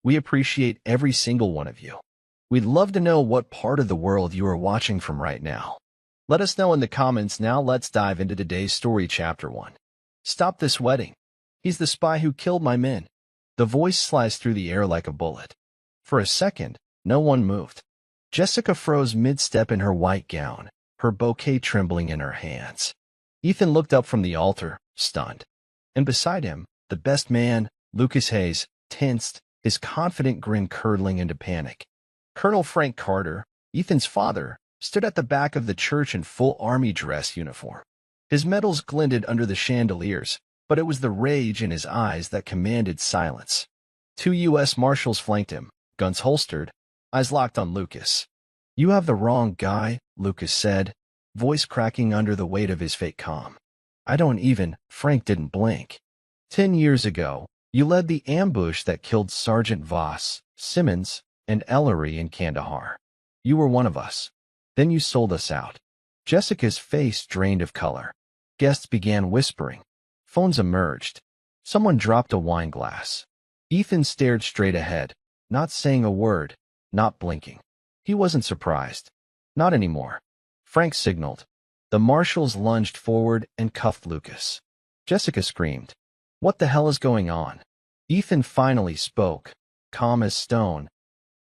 We appreciate every single one of you. We'd love to know what part of the world you are watching from right now. Let us know in the comments. Now let's dive into today's story, Chapter 1. Stop this wedding. He's the spy who killed my men. The voice sliced through the air like a bullet. For a second, no one moved. Jessica froze mid-step in her white gown, her bouquet trembling in her hands. Ethan looked up from the altar, stunned. And beside him, the best man, Lucas Hayes, tensed, his confident grin curdling into panic. Colonel Frank Carter, Ethan's father, stood at the back of the church in full army dress uniform. His medals glinted under the chandeliers, but it was the rage in his eyes that commanded silence. 2 U.S. Marshals flanked him, guns holstered, eyes locked on Lucas. "You have the wrong guy," Lucas said, voice cracking under the weight of his fake calm. Frank didn't blink. 10 years ago, you led the ambush that killed Sergeant Voss, Simmons, and Ellery in Kandahar. You were one of us. Then you sold us out. Jessica's face drained of color. Guests began whispering. Phones emerged. Someone dropped a wine glass. Ethan stared straight ahead, not saying a word, not blinking. He wasn't surprised. Not anymore. Frank signaled. The marshals lunged forward and cuffed Lucas. Jessica screamed. "What the hell is going on?" Ethan finally spoke, calm as stone.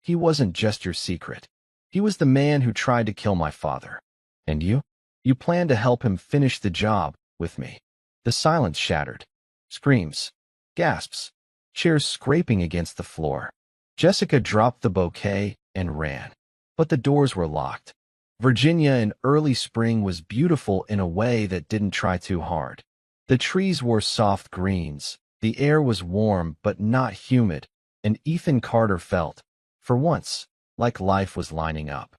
"He wasn't just your secret. He was the man who tried to kill my father. And you? You planned to help him finish the job with me." The silence shattered. Screams. Gasps. Chairs scraping against the floor. Jessica dropped the bouquet and ran. But the doors were locked. Virginia in early spring was beautiful in a way that didn't try too hard. The trees wore soft greens. The air was warm but not humid, and Ethan Carter felt, for once, like life was lining up.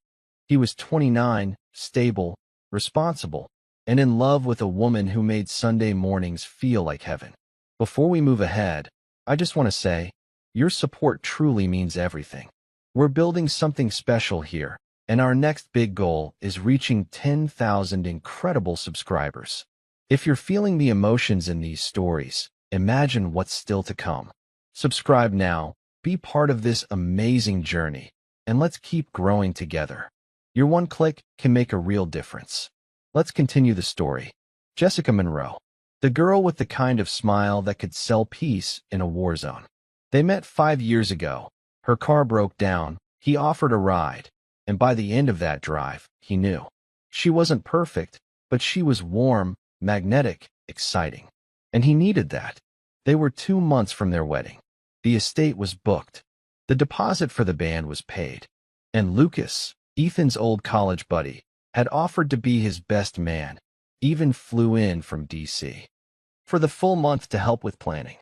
He was 29, stable, responsible, and in love with a woman who made Sunday mornings feel like heaven. Before we move ahead, I just want to say, your support truly means everything. We're building something special here, and our next big goal is reaching 10,000 incredible subscribers. If you're feeling the emotions in these stories, imagine what's still to come. Subscribe now, be part of this amazing journey, and let's keep growing together. Your one click can make a real difference. Let's continue the story. Jessica Monroe, the girl with the kind of smile that could sell peace in a war zone. They met 5 years ago. Her car broke down. He offered a ride, and by the end of that drive, he knew. She wasn't perfect, but she was warm, magnetic, exciting. And he needed that. They were 2 months from their wedding. The estate was booked. The deposit for the band was paid. And Lucas, Ethan's old college buddy, had offered to be his best man, even flew in from D.C. for the full month to help with planning.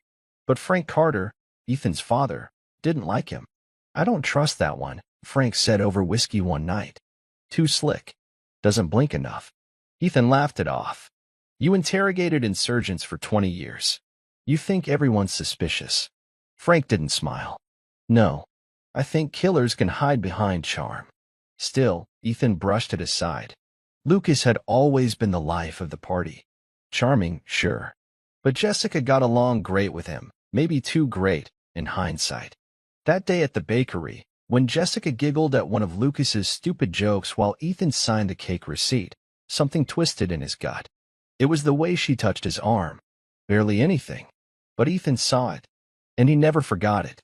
But Frank Carter, Ethan's father, didn't like him. "I don't trust that one," Frank said over whiskey one night. "Too slick. Doesn't blink enough." Ethan laughed it off. "You interrogated insurgents for 20 years. You think everyone's suspicious." Frank didn't smile. "No, I think killers can hide behind charm." Still, Ethan brushed it aside. Lucas had always been the life of the party. Charming, sure. But Jessica got along great with him, maybe too great, in hindsight. That day at the bakery, when Jessica giggled at one of Lucas's stupid jokes while Ethan signed the cake receipt, something twisted in his gut. It was the way she touched his arm. Barely anything. But Ethan saw it, and he never forgot it.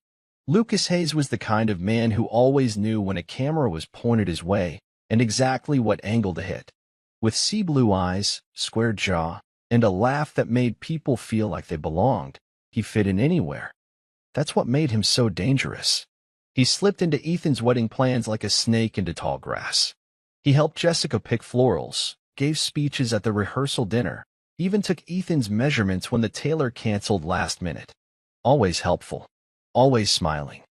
Lucas Hayes was the kind of man who always knew when a camera was pointed his way and exactly what angle to hit. With sea blue eyes, square jaw, and a laugh that made people feel like they belonged, he fit in anywhere. That's what made him so dangerous. He slipped into Ethan's wedding plans like a snake into tall grass. He helped Jessica pick florals, gave speeches at the rehearsal dinner, even took Ethan's measurements when the tailor canceled last minute. Always helpful. Always smiling.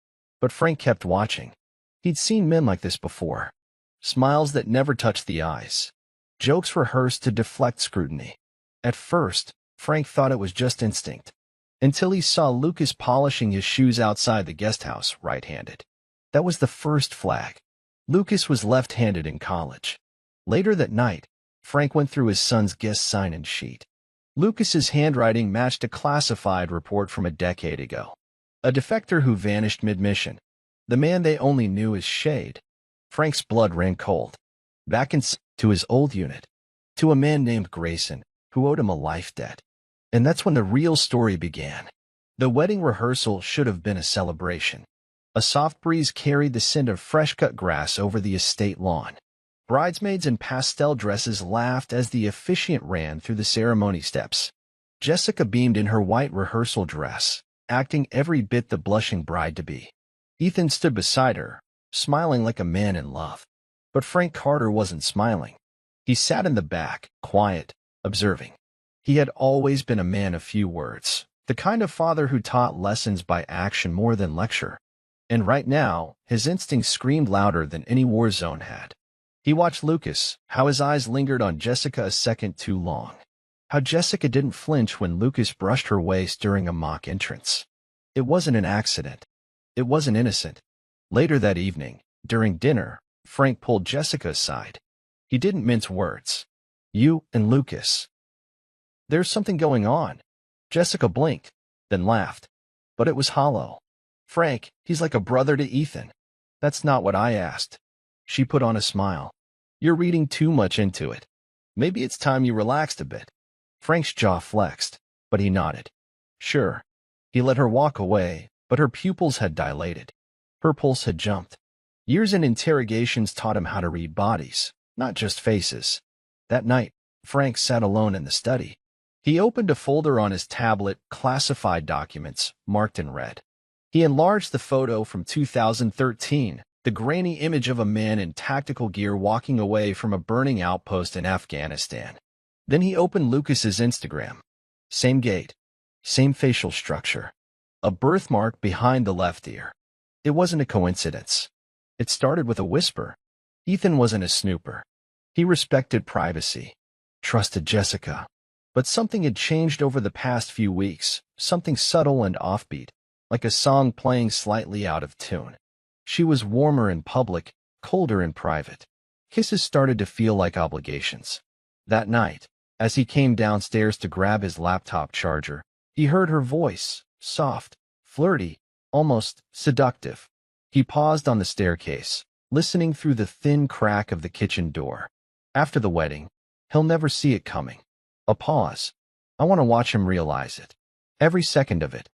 But Frank kept watching. He'd seen men like this before. Smiles that never touched the eyes. Jokes rehearsed to deflect scrutiny. At first, Frank thought it was just instinct. Until he saw Lucas polishing his shoes outside the guest house right-handed. That was the first flag. Lucas was left-handed in college. Later that night, Frank went through his son's guest sign-in sheet. Lucas's handwriting matched a classified report from a decade ago. A defector who vanished mid-mission. The man they only knew as Shade. Frank's blood ran cold. To his old unit. To a man named Grayson, who owed him a life debt. And that's when the real story began. The wedding rehearsal should have been a celebration. A soft breeze carried the scent of fresh-cut grass over the estate lawn. Bridesmaids in pastel dresses laughed as the officiant ran through the ceremony steps. Jessica beamed in her white rehearsal dress, acting every bit the blushing bride-to-be. Ethan stood beside her, smiling like a man in love. But Frank Carter wasn't smiling. He sat in the back, quiet, observing. He had always been a man of few words, the kind of father who taught lessons by action more than lecture. And right now, his instincts screamed louder than any war zone had. He watched Lucas, how his eyes lingered on Jessica a second too long. How Jessica didn't flinch when Lucas brushed her waist during a mock entrance. It wasn't an accident. It wasn't innocent. Later that evening, during dinner, Frank pulled Jessica aside. He didn't mince words. You and Lucas. There's something going on. Jessica blinked, then laughed. But it was hollow. Frank, he's like a brother to Ethan. That's not what I asked. She put on a smile. You're reading too much into it. Maybe it's time you relaxed a bit. Frank's jaw flexed, but he nodded. Sure. He let her walk away, but her pupils had dilated. Her pulse had jumped. Years in interrogations taught him how to read bodies, not just faces. That night, Frank sat alone in the study. He opened a folder on his tablet, classified documents, marked in red. He enlarged the photo from 2013, the grainy image of a man in tactical gear walking away from a burning outpost in Afghanistan. Then he opened Lucas's Instagram. Same gait, same facial structure. A birthmark behind the left ear. It wasn't a coincidence. It started with a whisper. Ethan wasn't a snooper. He respected privacy, trusted Jessica. But something had changed over the past few weeks, something subtle and offbeat, like a song playing slightly out of tune. She was warmer in public, colder in private. Kisses started to feel like obligations. That night, as he came downstairs to grab his laptop charger, he heard her voice, soft, flirty, almost seductive. He paused on the staircase, listening through the thin crack of the kitchen door. After the wedding, he'll never see it coming. A pause. I want to watch him realize it. Every second of it.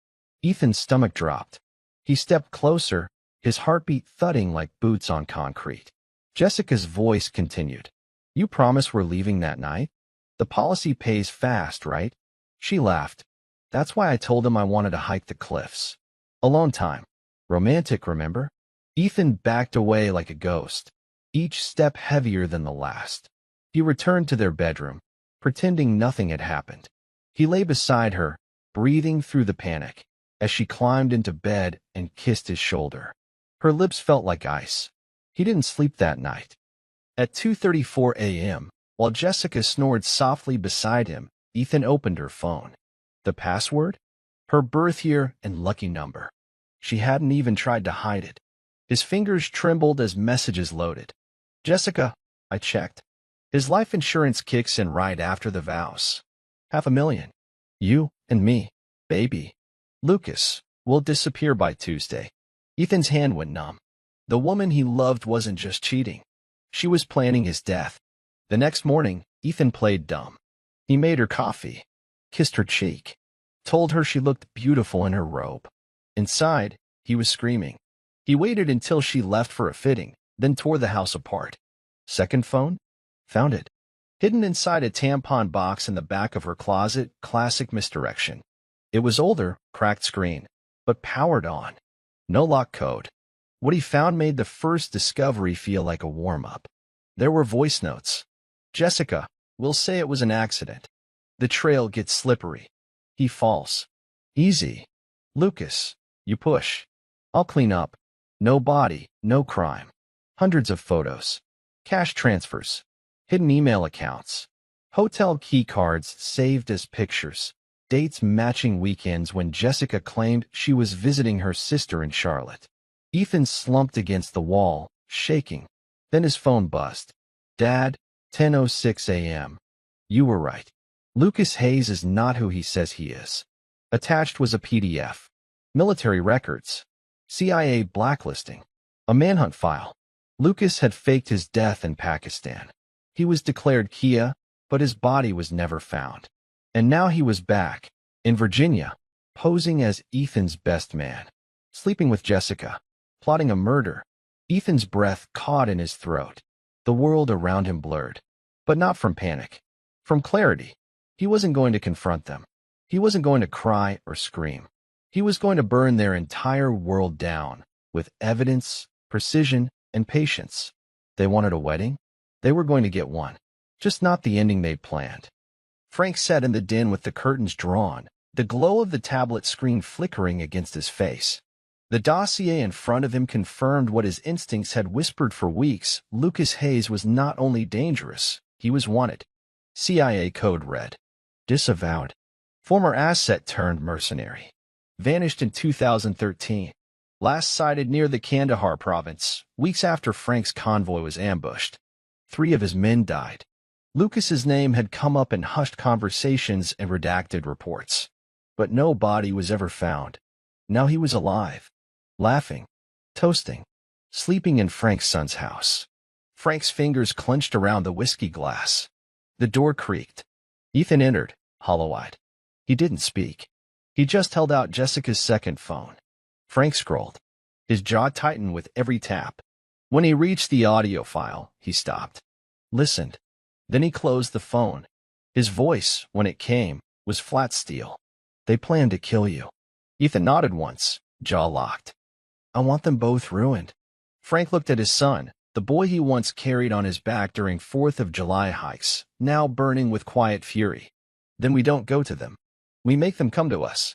Ethan's stomach dropped. He stepped closer, his heartbeat thudding like boots on concrete. Jessica's voice continued. You promise we're leaving that night? The policy pays fast, right? She laughed. That's why I told him I wanted to hike the cliffs. Alone time. Romantic, remember? Ethan backed away like a ghost, each step heavier than the last. He returned to their bedroom, pretending nothing had happened. He lay beside her, breathing through the panic, as she climbed into bed and kissed his shoulder. Her lips felt like ice. He didn't sleep that night. At 2:34 a.m., while Jessica snored softly beside him, Ethan opened her phone. The password? Her birth year and lucky number. She hadn't even tried to hide it. His fingers trembled as messages loaded. Jessica, I checked. His life insurance kicks in right after the vows. $500,000. You and me, baby. Lucas, will disappear by Tuesday. Ethan's hand went numb. The woman he loved wasn't just cheating. She was planning his death. The next morning, Ethan played dumb. He made her coffee, kissed her cheek, told her she looked beautiful in her robe. Inside, he was screaming. He waited until she left for a fitting, then tore the house apart. Second phone? Found it. Hidden inside a tampon box in the back of her closet, classic misdirection. It was older, cracked screen, but powered on. No lock code. What he found made the first discovery feel like a warm-up. There were voice notes. Jessica, we'll say it was an accident. The trail gets slippery. He falls. Easy. Lucas, you push. I'll clean up. No body, no crime. Hundreds of photos. Cash transfers. Hidden email accounts. Hotel key cards saved as pictures. Dates matching weekends when Jessica claimed she was visiting her sister in Charlotte. Ethan slumped against the wall, shaking. Then his phone buzzed. Dad, 10:06 a.m. You were right. Lucas Hayes is not who he says he is. Attached was a PDF. military records, CIA blacklisting, a manhunt file. Lucas had faked his death in Pakistan. He was declared Kia, but his body was never found. And now he was back, in Virginia, posing as Ethan's best man, sleeping with Jessica, plotting a murder. Ethan's breath caught in his throat. The world around him blurred. But not from panic. From clarity. He wasn't going to confront them. He wasn't going to cry or scream. He was going to burn their entire world down, with evidence, precision, and patience. They wanted a wedding? They were going to get one. Just not the ending they'd planned. Frank sat in the den with the curtains drawn, the glow of the tablet screen flickering against his face. The dossier in front of him confirmed what his instincts had whispered for weeks. Lucas Hayes was not only dangerous, he was wanted. CIA code red. Disavowed. Former asset turned mercenary. Vanished in 2013. Last sighted near the Kandahar province, weeks after Frank's convoy was ambushed. 3 of his men died. Lucas's name had come up in hushed conversations and redacted reports. But no body was ever found. Now he was alive. Laughing. Toasting. Sleeping in Frank's son's house. Frank's fingers clenched around the whiskey glass. The door creaked. Ethan entered, hollow-eyed. He didn't speak. He just held out Jessica's second phone. Frank scrolled. His jaw tightened with every tap. When he reached the audio file, he stopped. Listened. Then he closed the phone. His voice, when it came, was flat steel. They plan to kill you. Ethan nodded once, jaw locked. I want them both ruined. Frank looked at his son, the boy he once carried on his back during 4th of July hikes, now burning with quiet fury. Then we don't go to them. We make them come to us.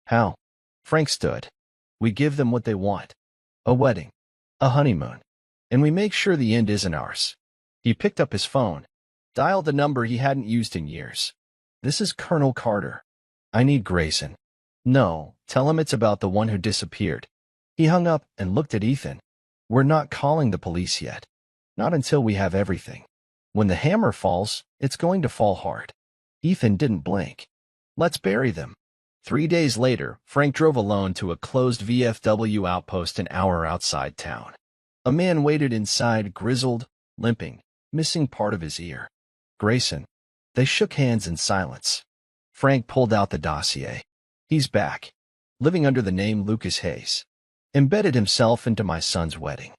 How? Frank stood. We give them what they want. A wedding. A honeymoon. And we make sure the end isn't ours. He picked up his phone. Dialed a number he hadn't used in years. This is Colonel Carter. I need Grayson. No, tell him it's about the one who disappeared. He hung up and looked at Ethan. We're not calling the police yet. Not until we have everything. When the hammer falls, it's going to fall hard. Ethan didn't blink. Let's bury them. 3 days later, Frank drove alone to a closed VFW outpost an hour outside town. A man waited inside, grizzled, limping, missing part of his ear. Grayson. They shook hands in silence. Frank pulled out the dossier. He's back. Living under the name Lucas Hayes. Embedded himself into my son's wedding.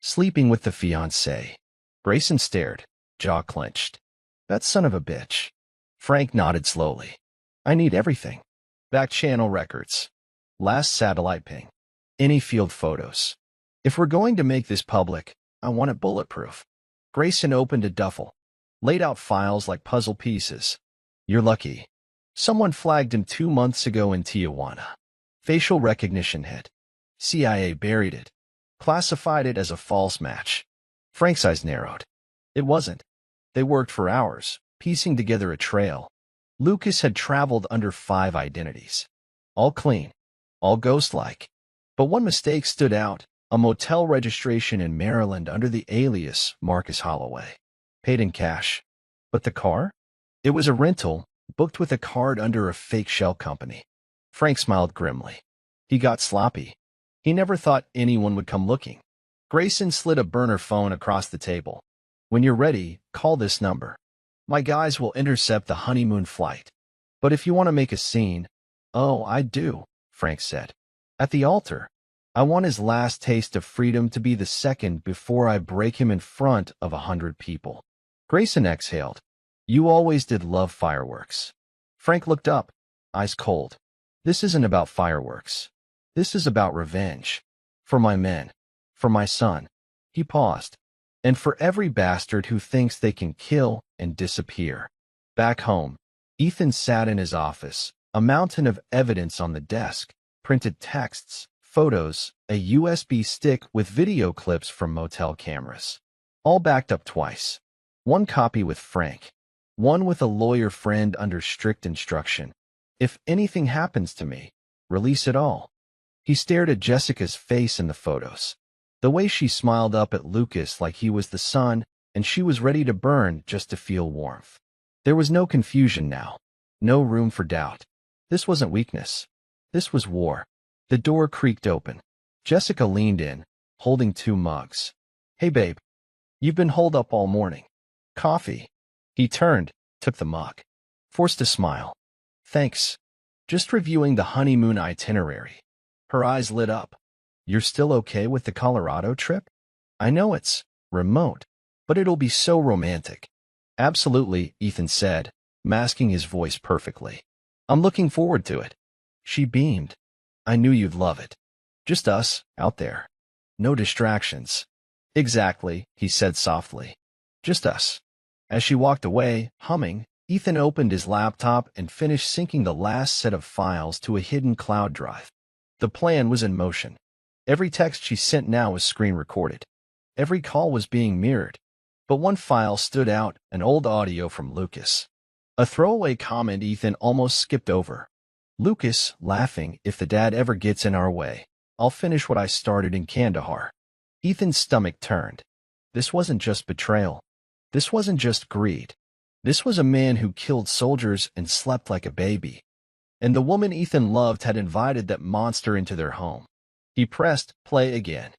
Sleeping with the fiancée. Grayson stared, jaw clenched. That son of a bitch. Frank nodded slowly. I need everything. Back channel records. Last satellite ping. Any field photos. If we're going to make this public, I want it bulletproof. Grayson opened a duffel. Laid out files like puzzle pieces. You're lucky. Someone flagged him 2 months ago in Tijuana. Facial recognition hit. CIA buried it. Classified it as a false match. Frank's eyes narrowed. It wasn't. They worked for hours, piecing together a trail. Lucas had traveled under 5 identities. All clean. All ghost-like. But one mistake stood out. A motel registration in Maryland under the alias Marcus Holloway. Paid in cash. But the car? It was a rental, booked with a card under a fake shell company. Frank smiled grimly. He got sloppy. He never thought anyone would come looking. Grayson slid a burner phone across the table. When you're ready, call this number. My guys will intercept the honeymoon flight. But if you want to make a scene, oh, I do, Frank said. At the altar. I want his last taste of freedom to be the second before I break him in front of 100 people. Grayson exhaled. You always did love fireworks. Frank looked up, eyes cold. This isn't about fireworks. This is about revenge. For my men. For my son. He paused. And for every bastard who thinks they can kill and disappear. Back home, Ethan sat in his office, a mountain of evidence on the desk, printed texts, photos, a USB stick with video clips from motel cameras. All backed up twice. One copy with Frank. One with a lawyer friend under strict instruction. If anything happens to me, release it all. He stared at Jessica's face in the photos. The way she smiled up at Lucas like he was the sun, and she was ready to burn just to feel warmth. There was no confusion now. No room for doubt. This wasn't weakness. This was war. The door creaked open. Jessica leaned in, holding 2 mugs. Hey, babe. You've been holed up all morning. Coffee. He turned, took the mug. Forced a smile. Thanks. Just reviewing the honeymoon itinerary. Her eyes lit up. You're still okay with the Colorado trip? I know it's remote, but it'll be so romantic. Absolutely, Ethan said, masking his voice perfectly. I'm looking forward to it. She beamed. I knew you'd love it. Just us, out there. No distractions. Exactly, he said softly. Just us. As she walked away, humming, Ethan opened his laptop and finished syncing the last set of files to a hidden cloud drive. The plan was in motion. Every text she sent now was screen recorded. Every call was being mirrored. But one file stood out, an old audio from Lucas. A throwaway comment Ethan almost skipped over. Lucas, laughing, if the dad ever gets in our way, I'll finish what I started in Kandahar. Ethan's stomach turned. This wasn't just betrayal. This wasn't just greed. This was a man who killed soldiers and slept like a baby. And the woman Ethan loved had invited that monster into their home. He pressed play again.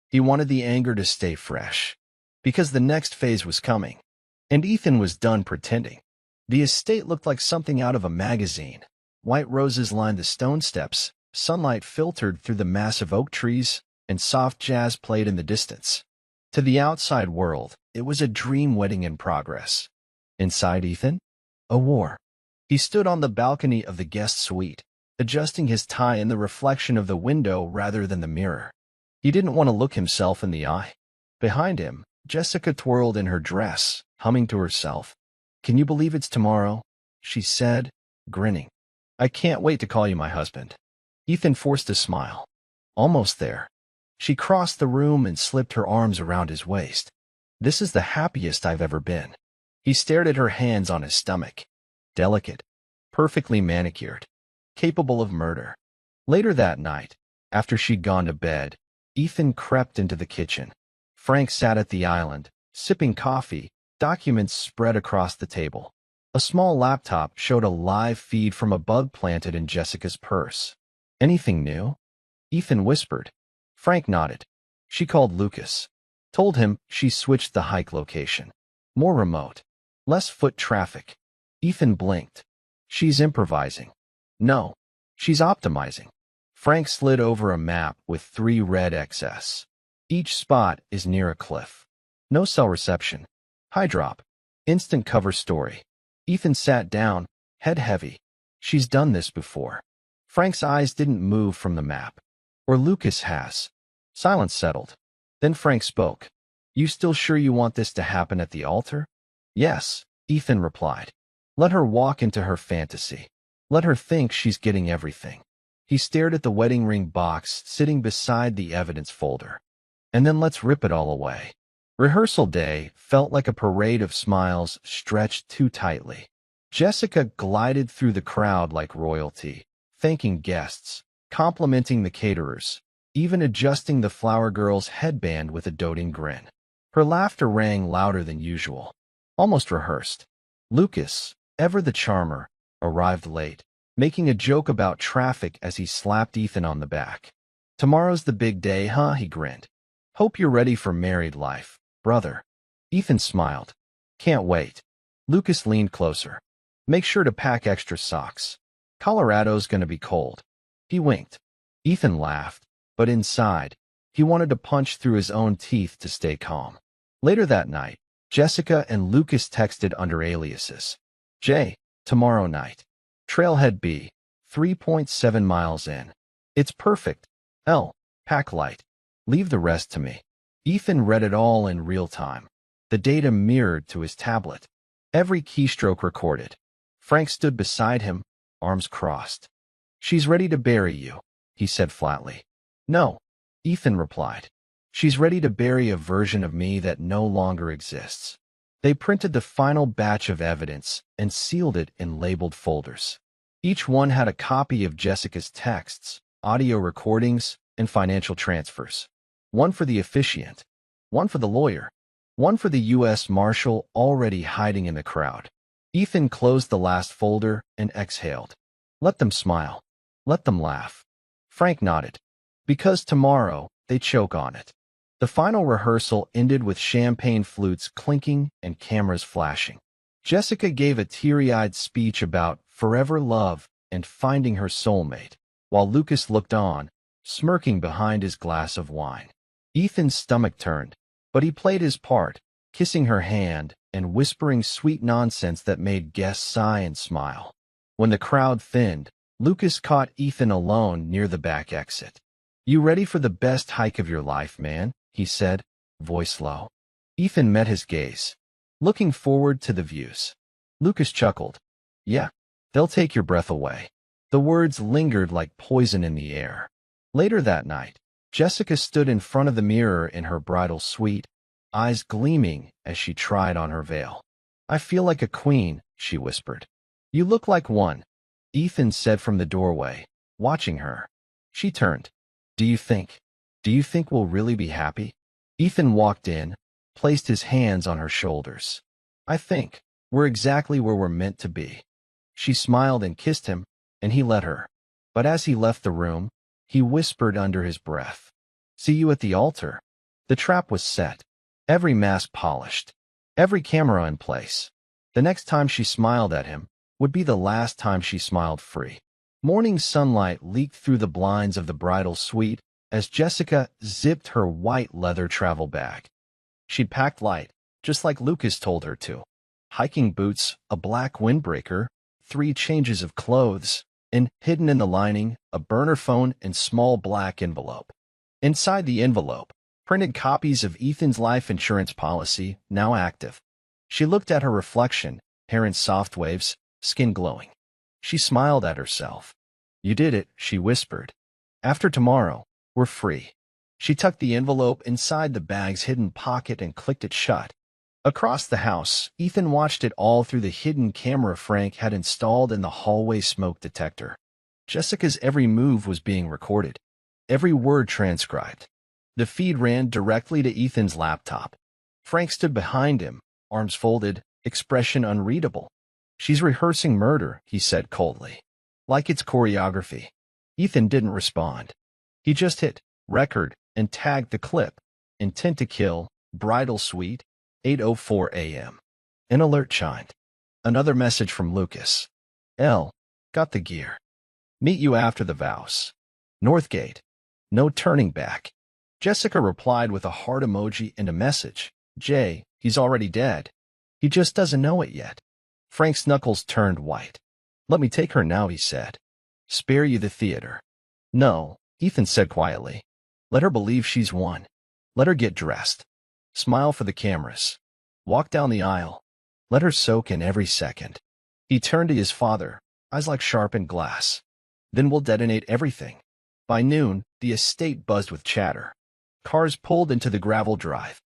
He wanted the anger to stay fresh. Because the next phase was coming. And Ethan was done pretending. The estate looked like something out of a magazine. White roses lined the stone steps, sunlight filtered through the massive oak trees, and soft jazz played in the distance. To the outside world, it was a dream wedding in progress. Inside Ethan, a war. He stood on the balcony of the guest suite, adjusting his tie in the reflection of the window rather than the mirror. He didn't want to look himself in the eye. Behind him, Jessica twirled in her dress, humming to herself. Can you believe it's tomorrow? She said, grinning. I can't wait to call you my husband. Ethan forced a smile. Almost there. She crossed the room and slipped her arms around his waist. This is the happiest I've ever been. He stared at her hands on his stomach. Delicate, perfectly manicured, capable of murder. Later that night, after she'd gone to bed, Ethan crept into the kitchen. Frank sat at the island, sipping coffee, documents spread across the table. A small laptop showed a live feed from a bug planted in Jessica's purse. Anything new? Ethan whispered. Frank nodded. She called Lucas. Told him she switched the hike location. More remote. Less foot traffic. Ethan blinked. She's improvising. No, she's optimizing. Frank slid over a map with 3 red XS. Each spot is near a cliff. No cell reception. High drop. Instant cover story. Ethan sat down, head heavy. She's done this before. Frank's eyes didn't move from the map. Or Lucas has. Silence settled. Then Frank spoke. You still sure you want this to happen at the altar? Yes, Ethan replied. Let her walk into her fantasy. Let her think she's getting everything. He stared at the wedding ring box sitting beside the evidence folder. And then let's rip it all away. Rehearsal day felt like a parade of smiles stretched too tightly. Jessica glided through the crowd like royalty, thanking guests, complimenting the caterers, even adjusting the flower girl's headband with a doting grin. Her laughter rang louder than usual, almost rehearsed. Lucas, ever the charmer, arrived late, making a joke about traffic as he slapped Ethan on the back. Tomorrow's the big day, huh? He grinned. Hope you're ready for married life, brother. Ethan smiled. Can't wait. Lucas leaned closer. Make sure to pack extra socks. Colorado's gonna be cold. He winked. Ethan laughed, but inside, he wanted to punch through his own teeth to stay calm. Later that night, Jessica and Lucas texted under aliases. J, tomorrow night. Trailhead B, 3.7 miles in. It's perfect. L, pack light. Leave the rest to me. Ethan read it all in real time. The data mirrored to his tablet. Every keystroke recorded. Frank stood beside him, arms crossed. She's ready to bury you, he said flatly. No, Ethan replied. She's ready to bury a version of me that no longer exists. They printed the final batch of evidence and sealed it in labeled folders. Each one had a copy of Jessica's texts, audio recordings, and financial transfers. One for the officiant, one for the lawyer, one for the U.S. Marshal already hiding in the crowd. Ethan closed the last folder and exhaled. Let them smile. Let them laugh. Frank nodded. Because tomorrow, they choke on it. The final rehearsal ended with champagne flutes clinking and cameras flashing. Jessica gave a teary-eyed speech about forever love and finding her soulmate, while Lucas looked on, smirking behind his glass of wine. Ethan's stomach turned, but he played his part, kissing her hand and whispering sweet nonsense that made guests sigh and smile. When the crowd thinned, Lucas caught Ethan alone near the back exit. "You ready for the best hike of your life, man?" he said, voice low. Ethan met his gaze, looking forward to the views. Lucas chuckled. "Yeah, they'll take your breath away." The words lingered like poison in the air. Later that night, Jessica stood in front of the mirror in her bridal suite, eyes gleaming as she tried on her veil. "I feel like a queen," she whispered. "You look like one," Ethan said from the doorway, watching her. She turned. Do you think we'll really be happy?" Ethan walked in, placed his hands on her shoulders. "I think we're exactly where we're meant to be." She smiled and kissed him, and he let her. But as he left the room, he whispered under his breath, "See you at the altar." The trap was set, every mask polished, every camera in place. The next time she smiled at him would be the last time she smiled free. Morning sunlight leaked through the blinds of the bridal suite as Jessica zipped her white leather travel bag. She'd packed light, just like Lucas told her to. Hiking boots, a black windbreaker, 3 changes of clothes, and hidden in the lining, a burner phone and small black envelope. Inside the envelope, printed copies of Ethan's life insurance policy, now active. She looked at her reflection, hair in soft waves, skin glowing. She smiled at herself. "You did it," she whispered. "After tomorrow, we're free." She tucked the envelope inside the bag's hidden pocket and clicked it shut. Across the house, Ethan watched it all through the hidden camera Frank had installed in the hallway smoke detector. Jessica's every move was being recorded, every word transcribed. The feed ran directly to Ethan's laptop. Frank stood behind him, arms folded, expression unreadable. "She's rehearsing murder," he said coldly. "Like it's choreography." Ethan didn't respond. He just hit record and tagged the clip. "Intent to kill, bridal suite, 8:04 a.m. An alert chimed. Another message from Lucas. "L. Got the gear. Meet you after the vows. Northgate. No turning back." Jessica replied with a heart emoji and a message. "J. He's already dead. He just doesn't know it yet." Frank's knuckles turned white. "Let me take her now," he said. "Spare you the theater." "No," Ethan said quietly. "Let her believe she's won. Let her get dressed. Smile for the cameras. Walk down the aisle. Let her soak in every second." He turned to his father, eyes like sharpened glass. "Then we'll detonate everything." By noon, the estate buzzed with chatter. Cars pulled into the gravel drive.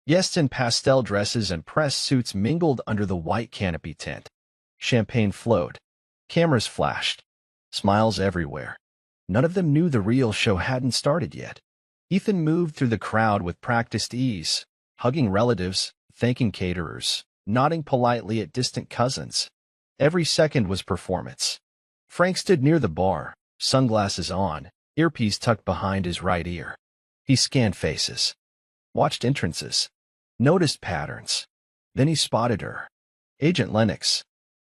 Guests in pastel dresses and press suits mingled under the white canopy tent. Champagne flowed. Cameras flashed. Smiles everywhere. None of them knew the real show hadn't started yet. Ethan moved through the crowd with practiced ease, hugging relatives, thanking caterers, nodding politely at distant cousins. Every second was performance. Frank stood near the bar, sunglasses on, earpiece tucked behind his right ear. He scanned faces, watched entrances, noticed patterns. Then he spotted her. Agent Lennox.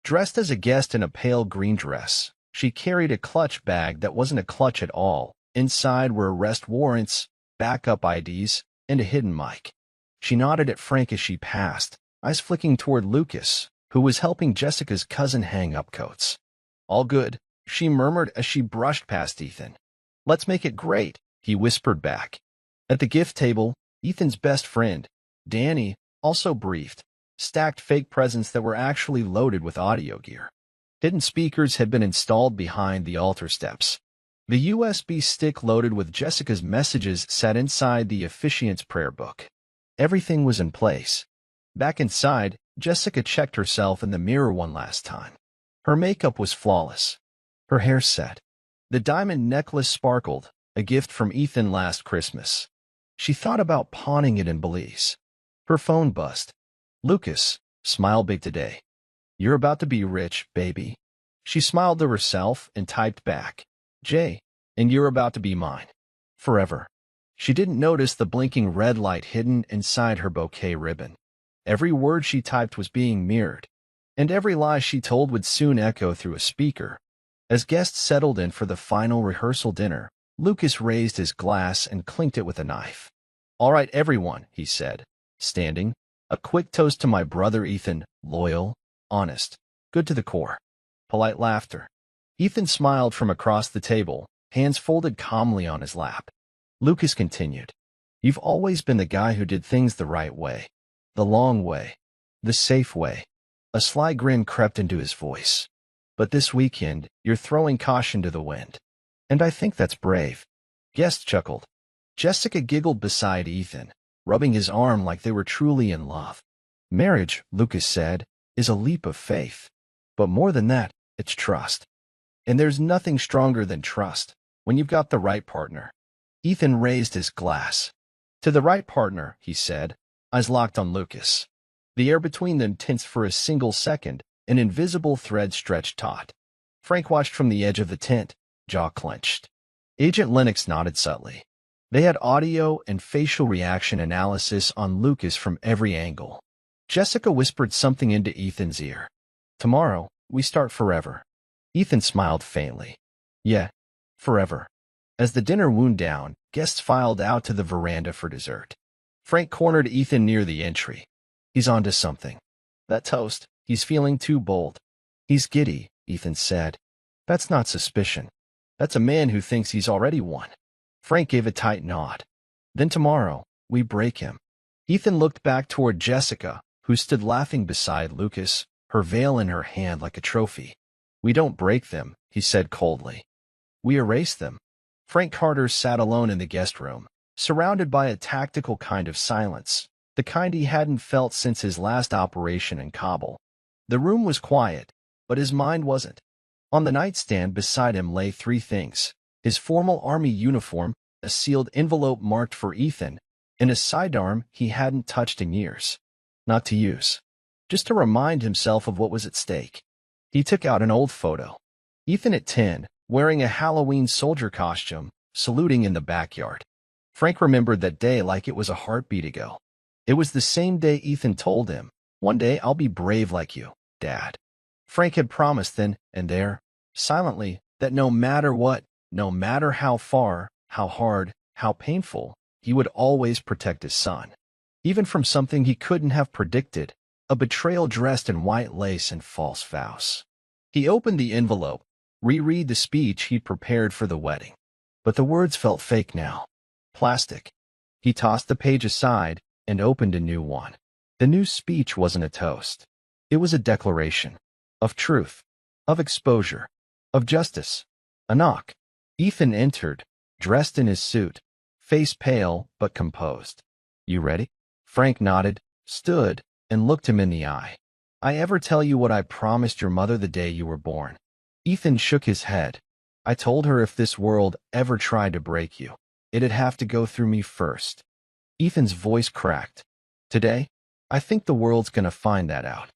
Dressed as a guest in a pale green dress, she carried a clutch bag that wasn't a clutch at all. Inside were arrest warrants, backup IDs, and a hidden mic. She nodded at Frank as she passed, eyes flicking toward Lucas, who was helping Jessica's cousin hang up coats. "All good," she murmured as she brushed past Ethan. "Let's make it great," he whispered back. At the gift table, Ethan's best friend, Danny, also briefed, stacked fake presents that were actually loaded with audio gear. Hidden speakers had been installed behind the altar steps. The USB stick loaded with Jessica's messages sat inside the officiant's prayer book. Everything was in place. Back inside, Jessica checked herself in the mirror one last time. Her makeup was flawless. Her hair set. The diamond necklace sparkled, a gift from Ethan last Christmas. She thought about pawning it in Belize. Her phone buzzed. "Lucas, smile big today. You're about to be rich, baby." She smiled to herself and typed back, "J. and you're about to be mine. Forever. She didn't notice the blinking red light hidden inside her bouquet ribbon. Every word she typed was being mirrored, and every lie she told would soon echo through a speaker. As guests settled in for the final rehearsal dinner, Lucas raised his glass and clinked it with a knife. "All right, everyone," he said, standing. "A quick toast to my brother Ethan, loyal, honest, good to the core." Polite laughter. Ethan smiled from across the table, hands folded calmly on his lap. Lucas continued, "You've always been the guy who did things the right way. The long way. The safe way." A sly grin crept into his voice. "But this weekend, you're throwing caution to the wind. And I think that's brave." Guest chuckled. Jessica giggled beside Ethan, rubbing his arm like they were truly in love. "Marriage," Lucas said, "is a leap of faith. But more than that, it's trust. And there's nothing stronger than trust when you've got the right partner." Ethan raised his glass. "To the right partner," he said, eyes locked on Lucas. The air between them tensed for a single second, an invisible thread stretched taut. Frank watched from the edge of the tent, jaw clenched. Agent Lennox nodded subtly. They had audio and facial reaction analysis on Lucas from every angle. Jessica whispered something into Ethan's ear. "Tomorrow, we start forever." Ethan smiled faintly. "Yeah, forever." As the dinner wound down, guests filed out to the veranda for dessert. Frank cornered Ethan near the entry. "He's onto something. That toast, he's feeling too bold." "He's giddy," Ethan said. "That's not suspicion. That's a man who thinks he's already won." Frank gave a tight nod. "Then tomorrow, we break him." Ethan looked back toward Jessica, who stood laughing beside Lucas, her veil in her hand like a trophy. "We don't break them," he said coldly. "We erase them." Frank Carter sat alone in the guest room, surrounded by a tactical kind of silence, the kind he hadn't felt since his last operation in Kabul. The room was quiet, but his mind wasn't. On the nightstand beside him lay three things: his formal army uniform, a sealed envelope marked for Ethan, and a sidearm he hadn't touched in years. Not to use. Just to remind himself of what was at stake. He took out an old photo. Ethan at 10, wearing a Halloween soldier costume, saluting in the backyard. Frank remembered that day like it was a heartbeat ago. It was the same day Ethan told him, "One day I'll be brave like you, Dad." Frank had promised then and there, silently, that no matter what, no matter how far, how hard, how painful, he would always protect his son. Even from something he couldn't have predicted, a betrayal dressed in white lace and false vows. He opened the envelope, reread the speech he'd prepared for the wedding. But the words felt fake now. Plastic. He tossed the page aside and opened a new one. The new speech wasn't a toast. It was a declaration. Of truth. Of exposure. Of justice. A knock. Ethan entered, dressed in his suit, face pale but composed. "You ready?" Frank nodded, stood, and looked him in the eye. "I ever tell you what I promised your mother the day you were born?" Ethan shook his head. "I told her if this world ever tried to break you, it'd have to go through me first." Ethan's voice cracked. "Today, I think the world's gonna find that out."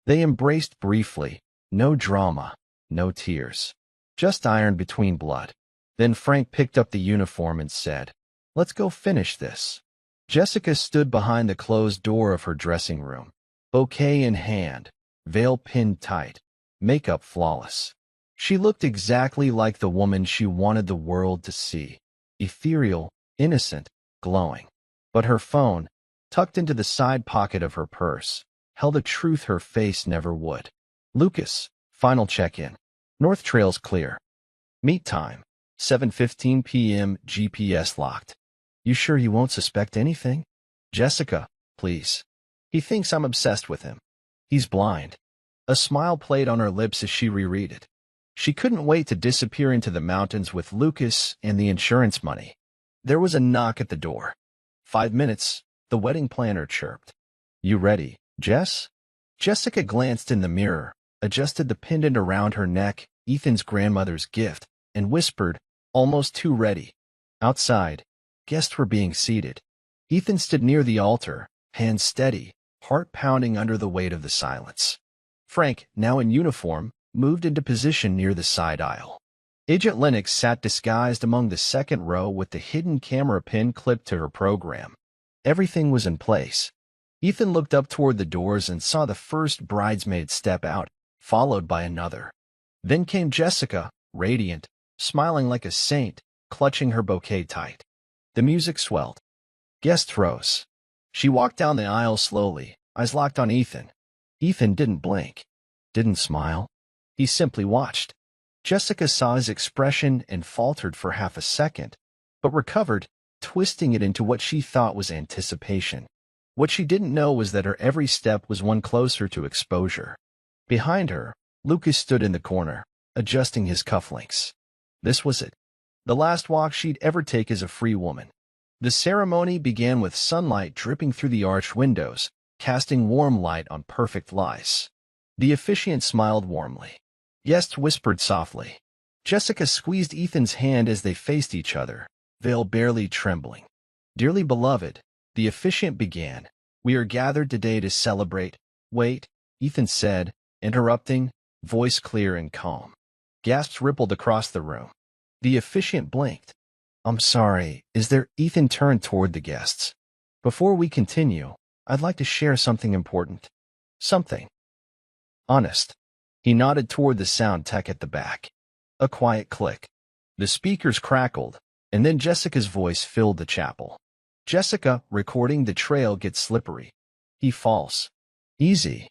They embraced briefly, no drama, no tears. Just iron between blood. Then Frank picked up the uniform and said, "Let's go finish this." Jessica stood behind the closed door of her dressing room, bouquet in hand, veil pinned tight, makeup flawless. She looked exactly like the woman she wanted the world to see, ethereal, innocent, glowing. But her phone, tucked into the side pocket of her purse, held a truth her face never would. "Lucas, final check-in. North Trail's clear. Meet time, 7:15 p.m. GPS locked. You sure he won't suspect anything?" "Jessica, please. He thinks I'm obsessed with him. He's blind." A smile played on her lips as she reread it. She couldn't wait to disappear into the mountains with Lucas and the insurance money. There was a knock at the door. 5 minutes, the wedding planner chirped. "You ready, Jess?" Jessica glanced in the mirror, adjusted the pendant around her neck, Ethan's grandmother's gift, and whispered, almost too ready. Outside, guests were being seated. Ethan stood near the altar, hands steady, heart pounding under the weight of the silence. Frank, now in uniform, moved into position near the side aisle. Agent Lennox sat disguised among the second row with the hidden camera pin clipped to her program. Everything was in place. Ethan looked up toward the doors and saw the first bridesmaid step out, followed by another. Then came Jessica, radiant, smiling like a saint, clutching her bouquet tight. The music swelled. Guests rose. She walked down the aisle slowly, eyes locked on Ethan. Ethan didn't blink, didn't smile. He simply watched. Jessica saw his expression and faltered for half a second, but recovered, twisting it into what she thought was anticipation. What she didn't know was that her every step was one closer to exposure. Behind her, Lucas stood in the corner, adjusting his cufflinks. This was it. The last walk she'd ever take as a free woman. The ceremony began with sunlight dripping through the arched windows, casting warm light on perfect lies. The officiant smiled warmly. Guests whispered softly. Jessica squeezed Ethan's hand as they faced each other, veil barely trembling. Dearly beloved, the officiant began. We are gathered today to celebrate. Wait, Ethan said, interrupting, voice clear and calm. Gasps rippled across the room. The officiant blinked. I'm sorry, is there? Ethan turned toward the guests. Before we continue, I'd like to share something important. Something honest. He nodded toward the sound tech at the back. A quiet click. The speakers crackled, and then Jessica's voice filled the chapel. Jessica, recording the trail gets slippery. He falls. Easy.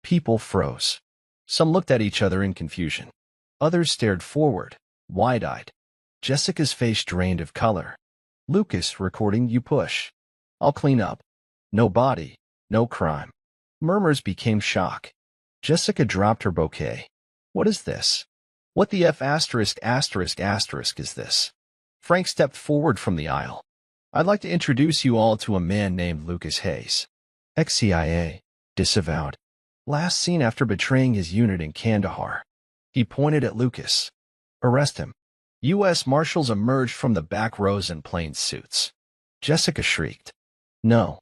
People froze. Some looked at each other in confusion. Others stared forward, wide-eyed. Jessica's face drained of color. Lucas, recording you push. I'll clean up. No body, no crime. Murmurs became shock. Jessica dropped her bouquet. What is this? What the F*** is this? Frank stepped forward from the aisle. I'd like to introduce you all to a man named Lucas Hayes. Ex-CIA, disavowed. Last seen after betraying his unit in Kandahar. He pointed at Lucas. Arrest him. U.S. Marshals emerged from the back rows in plain suits. Jessica shrieked. No.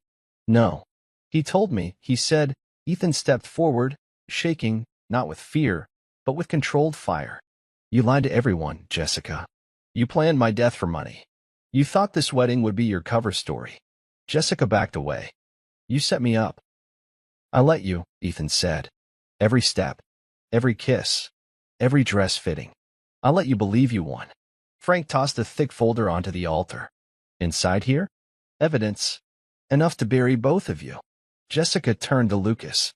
No. He told me, he said. Ethan stepped forward, shaking, not with fear, but with controlled fire. You lied to everyone, Jessica. You planned my death for money. You thought this wedding would be your cover story. Jessica backed away. You set me up. I let you, Ethan said. Every step, every kiss, every dress fitting. I let you believe you won. Frank tossed a thick folder onto the altar. Inside here? Evidence. Enough to bury both of you. Jessica turned to Lucas.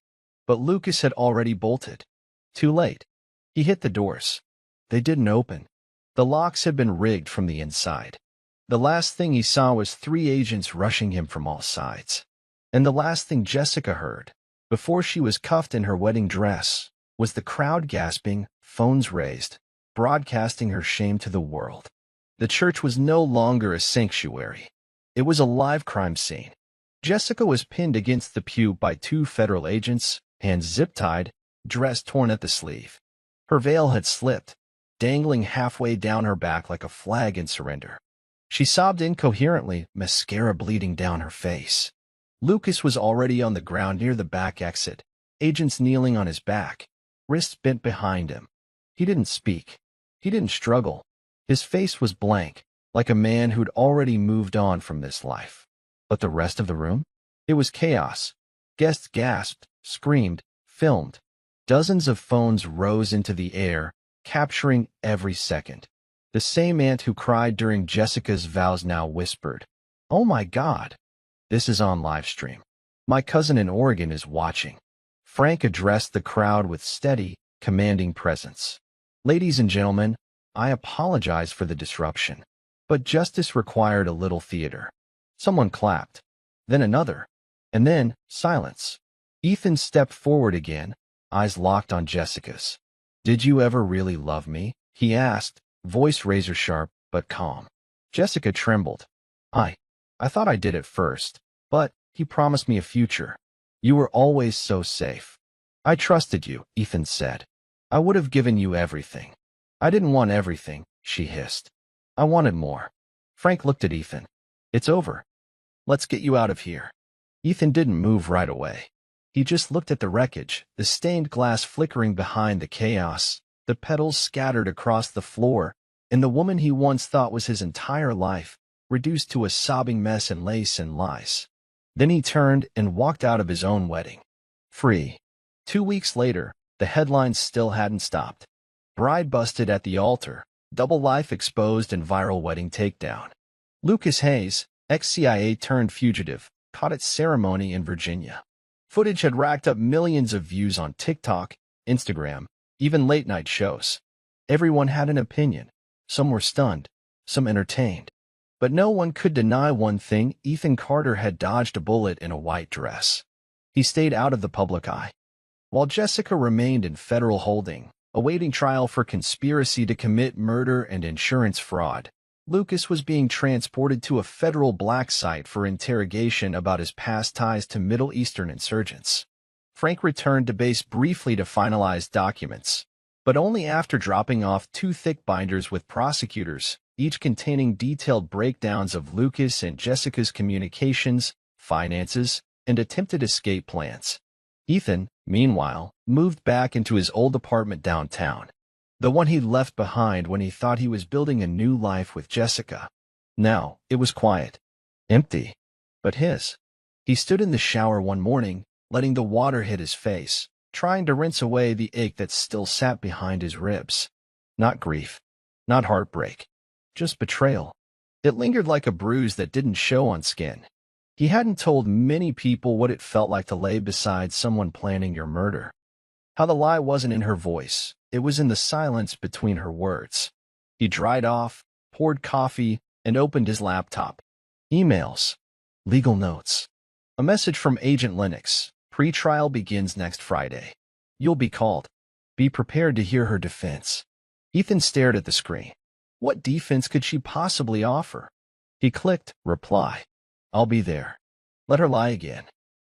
But Lucas had already bolted. Too late. He hit the doors. They didn't open. The locks had been rigged from the inside. The last thing he saw was 3 agents rushing him from all sides. And the last thing Jessica heard, before she was cuffed in her wedding dress, was the crowd gasping, phones raised, broadcasting her shame to the world. The church was no longer a sanctuary. It was a live crime scene. Jessica was pinned against the pew by 2 federal agents, hands zip-tied, dress torn at the sleeve. Her veil had slipped, dangling halfway down her back like a flag in surrender. She sobbed incoherently, mascara bleeding down her face. Lucas was already on the ground near the back exit, agents kneeling on his back, wrists bent behind him. He didn't speak. He didn't struggle. His face was blank, like a man who'd already moved on from this life. But the rest of the room? It was chaos. Guests gasped, screamed, filmed. Dozens of phones rose into the air, capturing every second. The same aunt who cried during Jessica's vows now whispered, "Oh my God, this is on live stream. My cousin in Oregon is watching." Frank addressed the crowd with steady, commanding presence. "Ladies and gentlemen, I apologize for the disruption, but justice required a little theater." Someone clapped, then another, and then silence. Ethan stepped forward again, eyes locked on Jessica's. "Did you ever really love me?" he asked, voice razor-sharp but calm. Jessica trembled. I thought I did at first, but he promised me a future. You were always so safe. I trusted you, Ethan said. I would have given you everything." "I didn't want everything," she hissed. "I wanted more." Frank looked at Ethan. "It's over. Let's get you out of here." Ethan didn't move right away. He just looked at the wreckage, the stained glass flickering behind the chaos, the petals scattered across the floor, and the woman he once thought was his entire life, reduced to a sobbing mess in lace and lies. Then he turned and walked out of his own wedding. Free. 2 weeks later, the headlines still hadn't stopped. Bride busted at the altar, double life exposed and viral wedding takedown. Lucas Hayes, ex-CIA turned fugitive, caught at ceremony in Virginia. Footage had racked up millions of views on TikTok, Instagram, even late-night shows. Everyone had an opinion. Some were stunned, some entertained. But no one could deny one thing: Ethan Carter had dodged a bullet in a white dress. He stayed out of the public eye. While Jessica remained in federal holding, awaiting trial for conspiracy to commit murder and insurance fraud, Lucas was being transported to a federal black site for interrogation about his past ties to Middle Eastern insurgents. Frank returned to base briefly to finalize documents, but only after dropping off 2 thick binders with prosecutors, each containing detailed breakdowns of Lucas and Jessica's communications, finances, and attempted escape plans. Ethan, meanwhile, moved back into his old apartment downtown, the one he left behind when he thought he was building a new life with Jessica. Now, it was quiet, empty, but his. He stood in the shower one morning, letting the water hit his face, trying to rinse away the ache that still sat behind his ribs. Not grief, not heartbreak, just betrayal. It lingered like a bruise that didn't show on skin. He hadn't told many people what it felt like to lay beside someone planning your murder. How the lie wasn't in her voice, it was in the silence between her words. He dried off, poured coffee, and opened his laptop. Emails. Legal notes. A message from Agent Lennox. Pre-trial begins next Friday. You'll be called. Be prepared to hear her defense. Ethan stared at the screen. What defense could she possibly offer? He clicked reply. I'll be there. Let her lie again.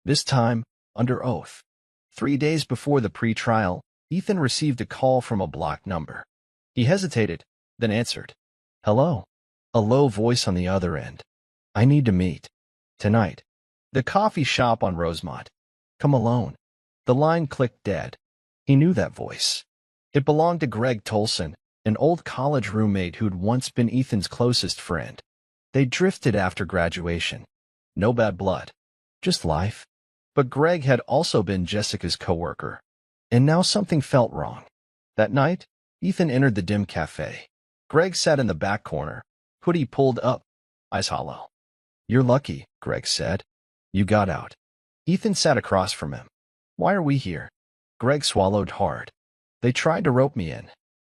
This time, under oath. 3 days before the pre-trial, Ethan received a call from a blocked number. He hesitated, then answered. Hello. A low voice on the other end. I need to meet. Tonight. The coffee shop on Rosemont. Come alone. The line clicked dead. He knew that voice. It belonged to Greg Tolson, an old college roommate who'd once been Ethan's closest friend. They drifted after graduation. No bad blood. Just life. But Greg had also been Jessica's coworker. And now something felt wrong. That night, Ethan entered the dim cafe. Greg sat in the back corner, hoodie pulled up, eyes hollow. You're lucky, Greg said. You got out. Ethan sat across from him. Why are we here? Greg swallowed hard. They tried to rope me in.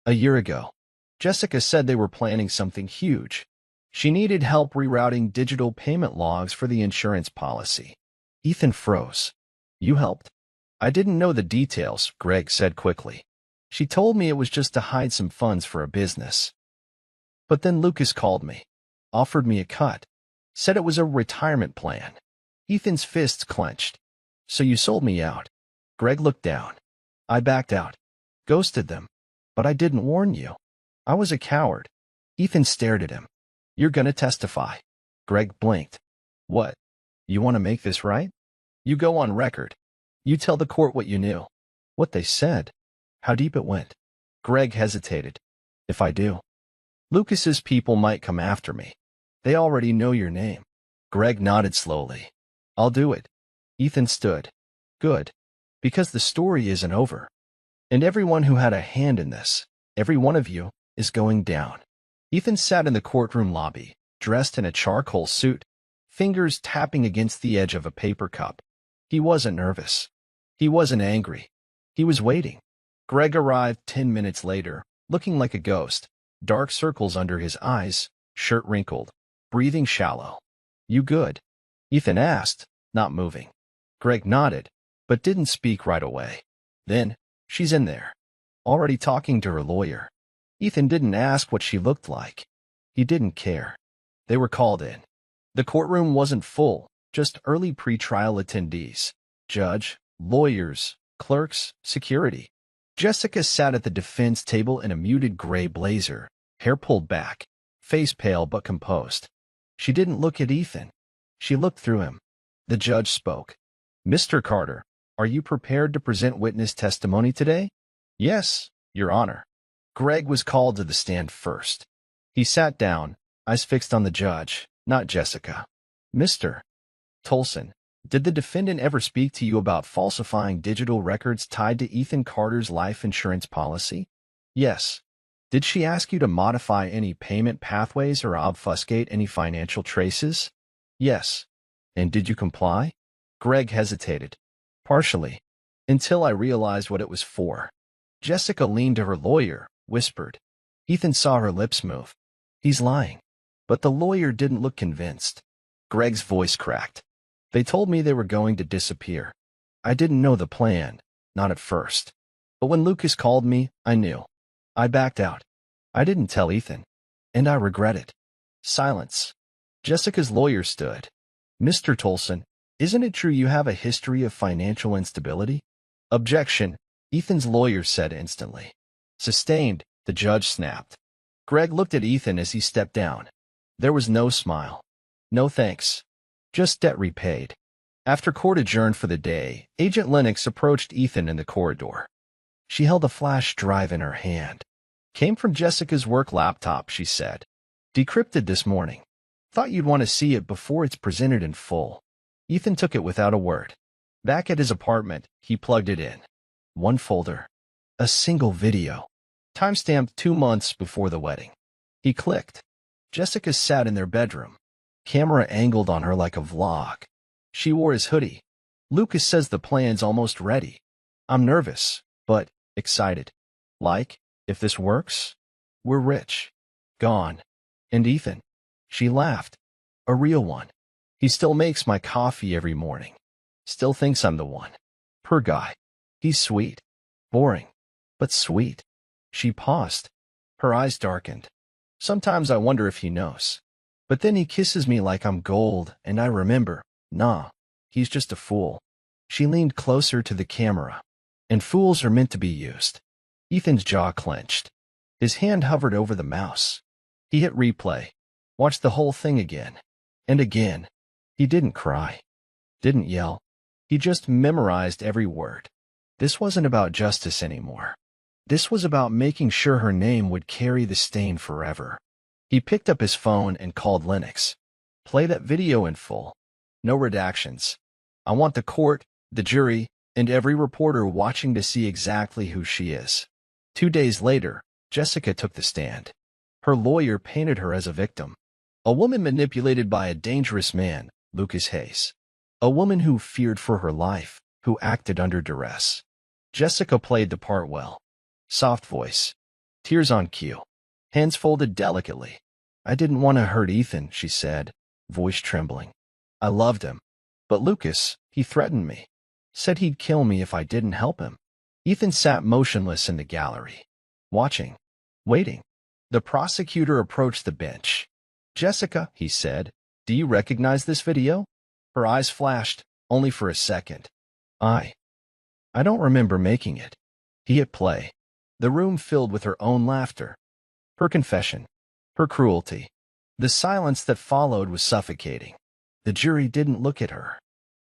A year ago. Jessica said they were planning something huge. She needed help rerouting digital payment logs for the insurance policy. Ethan froze. You helped? I didn't know the details, Greg said quickly. She told me it was just to hide some funds for a business. But then Lucas called me. Offered me a cut. Said it was a retirement plan. Ethan's fists clenched. So you sold me out. Greg looked down. I backed out. Ghosted them. But I didn't warn you. I was a coward. Ethan stared at him. You're gonna testify. Greg blinked. What? You want to make this right? You go on record. You tell the court what you knew. What they said. How deep it went. Greg hesitated. If I do, Lucas's people might come after me. They already know your name. Greg nodded slowly. I'll do it. Ethan stood. Good. Because the story isn't over. And everyone who had a hand in this, every one of you, is going down. Ethan sat in the courtroom lobby, dressed in a charcoal suit, fingers tapping against the edge of a paper cup. He wasn't nervous. He wasn't angry. He was waiting. Greg arrived 10 minutes later, looking like a ghost, dark circles under his eyes, shirt wrinkled, breathing shallow. You good? Ethan asked, not moving. Greg nodded, but didn't speak right away. Then, she's in there, already talking to her lawyer. Ethan didn't ask what she looked like. He didn't care. They were called in. The courtroom wasn't full, just early pre-trial attendees. Judge, lawyers, clerks, security. Jessica sat at the defense table in a muted gray blazer, hair pulled back, face pale but composed. She didn't look at Ethan. She looked through him. The judge spoke. Mr. Carter, are you prepared to present witness testimony today? Yes, Your Honor. Greg was called to the stand first. He sat down, eyes fixed on the judge, not Jessica. Mr. Tolson, did the defendant ever speak to you about falsifying digital records tied to Ethan Carter's life insurance policy? Yes. Did she ask you to modify any payment pathways or obfuscate any financial traces? Yes. And did you comply? Greg hesitated. Partially. Until I realized what it was for. Jessica leaned to her lawyer, whispered. Ethan saw her lips move. He's lying. But the lawyer didn't look convinced. Greg's voice cracked. They told me they were going to disappear. I didn't know the plan, not at first. But when Lucas called me, I knew. I backed out. I didn't tell Ethan. And I regret it. Silence. Jessica's lawyer stood. Mr. Tolson, isn't it true you have a history of financial instability? Objection, Ethan's lawyer said instantly. Sustained, the judge snapped. Greg looked at Ethan as he stepped down. There was no smile. No thanks. Just debt repaid. After court adjourned for the day, Agent Lennox approached Ethan in the corridor. She held a flash drive in her hand. Came from Jessica's work laptop, she said. Decrypted this morning. Thought you'd want to see it before it's presented in full. Ethan took it without a word. Back at his apartment, he plugged it in. One folder. A single video. Timestamped 2 months before the wedding. He clicked. Jessica sat in their bedroom. Camera angled on her like a vlog. She wore his hoodie. Lucas says the plan's almost ready. I'm nervous, but excited. Like, if this works, we're rich. Gone. And Ethan. She laughed. A real one. He still makes my coffee every morning. Still thinks I'm the one. Poor guy. He's sweet. Boring. But sweet. She paused. Her eyes darkened. Sometimes I wonder if he knows. But then he kisses me like I'm gold, and I remember, nah, he's just a fool. She leaned closer to the camera. And fools are meant to be used. Ethan's jaw clenched. His hand hovered over the mouse. He hit replay. Watched the whole thing again. And again. He didn't cry. Didn't yell. He just memorized every word. This wasn't about justice anymore. This was about making sure her name would carry the stain forever. He picked up his phone and called Lennox. Play that video in full. No redactions. I want the court, the jury, and every reporter watching to see exactly who she is. 2 days later, Jessica took the stand. Her lawyer painted her as a victim. A woman manipulated by a dangerous man, Lucas Hayes. A woman who feared for her life, who acted under duress. Jessica played the part well. Soft voice. Tears on cue. Hands folded delicately. I didn't want to hurt Ethan, she said, voice trembling. I loved him. But Lucas, he threatened me. Said he'd kill me if I didn't help him. Ethan sat motionless in the gallery. Watching. Waiting. The prosecutor approached the bench. Jessica, he said, do you recognize this video? Her eyes flashed, only for a second. I don't remember making it. He hit play. The room filled with her own laughter. Her confession. Her cruelty. The silence that followed was suffocating. The jury didn't look at her.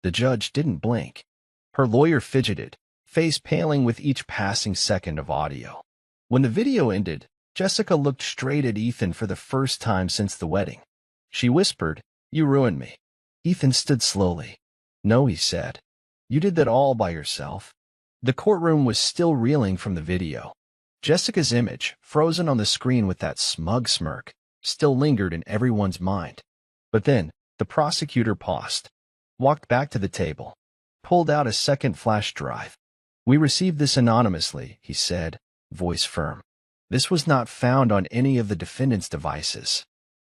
The judge didn't blink. Her lawyer fidgeted, face paling with each passing second of audio. When the video ended, Jessica looked straight at Ethan for the first time since the wedding. She whispered, You ruined me. Ethan stood slowly. No, he said. You did that all by yourself. The courtroom was still reeling from the video. Jessica's image, frozen on the screen with that smug smirk, still lingered in everyone's mind. But then, the prosecutor paused, walked back to the table, pulled out a second flash drive. We received this anonymously, he said, voice firm. This was not found on any of the defendant's devices.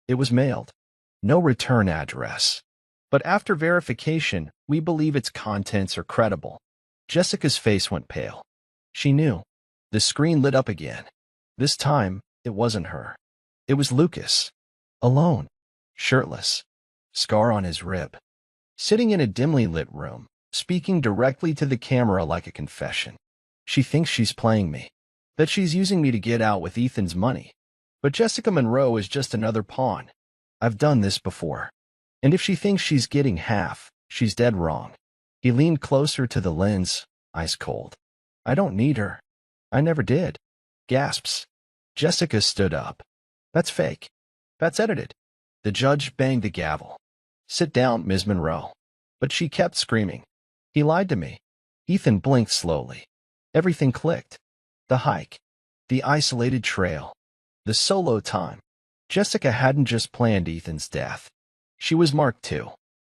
It was mailed. No return address. But after verification, we believe its contents are credible. Jessica's face went pale. She knew. The screen lit up again. This time, it wasn't her. It was Lucas. Alone. Shirtless. Scar on his rib. Sitting in a dimly lit room, speaking directly to the camera like a confession. She thinks she's playing me. That she's using me to get out with Ethan's money. But Jessica Monroe is just another pawn. I've done this before. And if she thinks she's getting half, she's dead wrong. He leaned closer to the lens, ice cold. I don't need her. I never did. Gasps. Jessica stood up. That's fake. That's edited. The judge banged the gavel. Sit down, Ms. Monroe. But she kept screaming. He lied to me. Ethan blinked slowly. Everything clicked. The hike. The isolated trail. The solo time. Jessica hadn't just planned Ethan's death. She was marked too.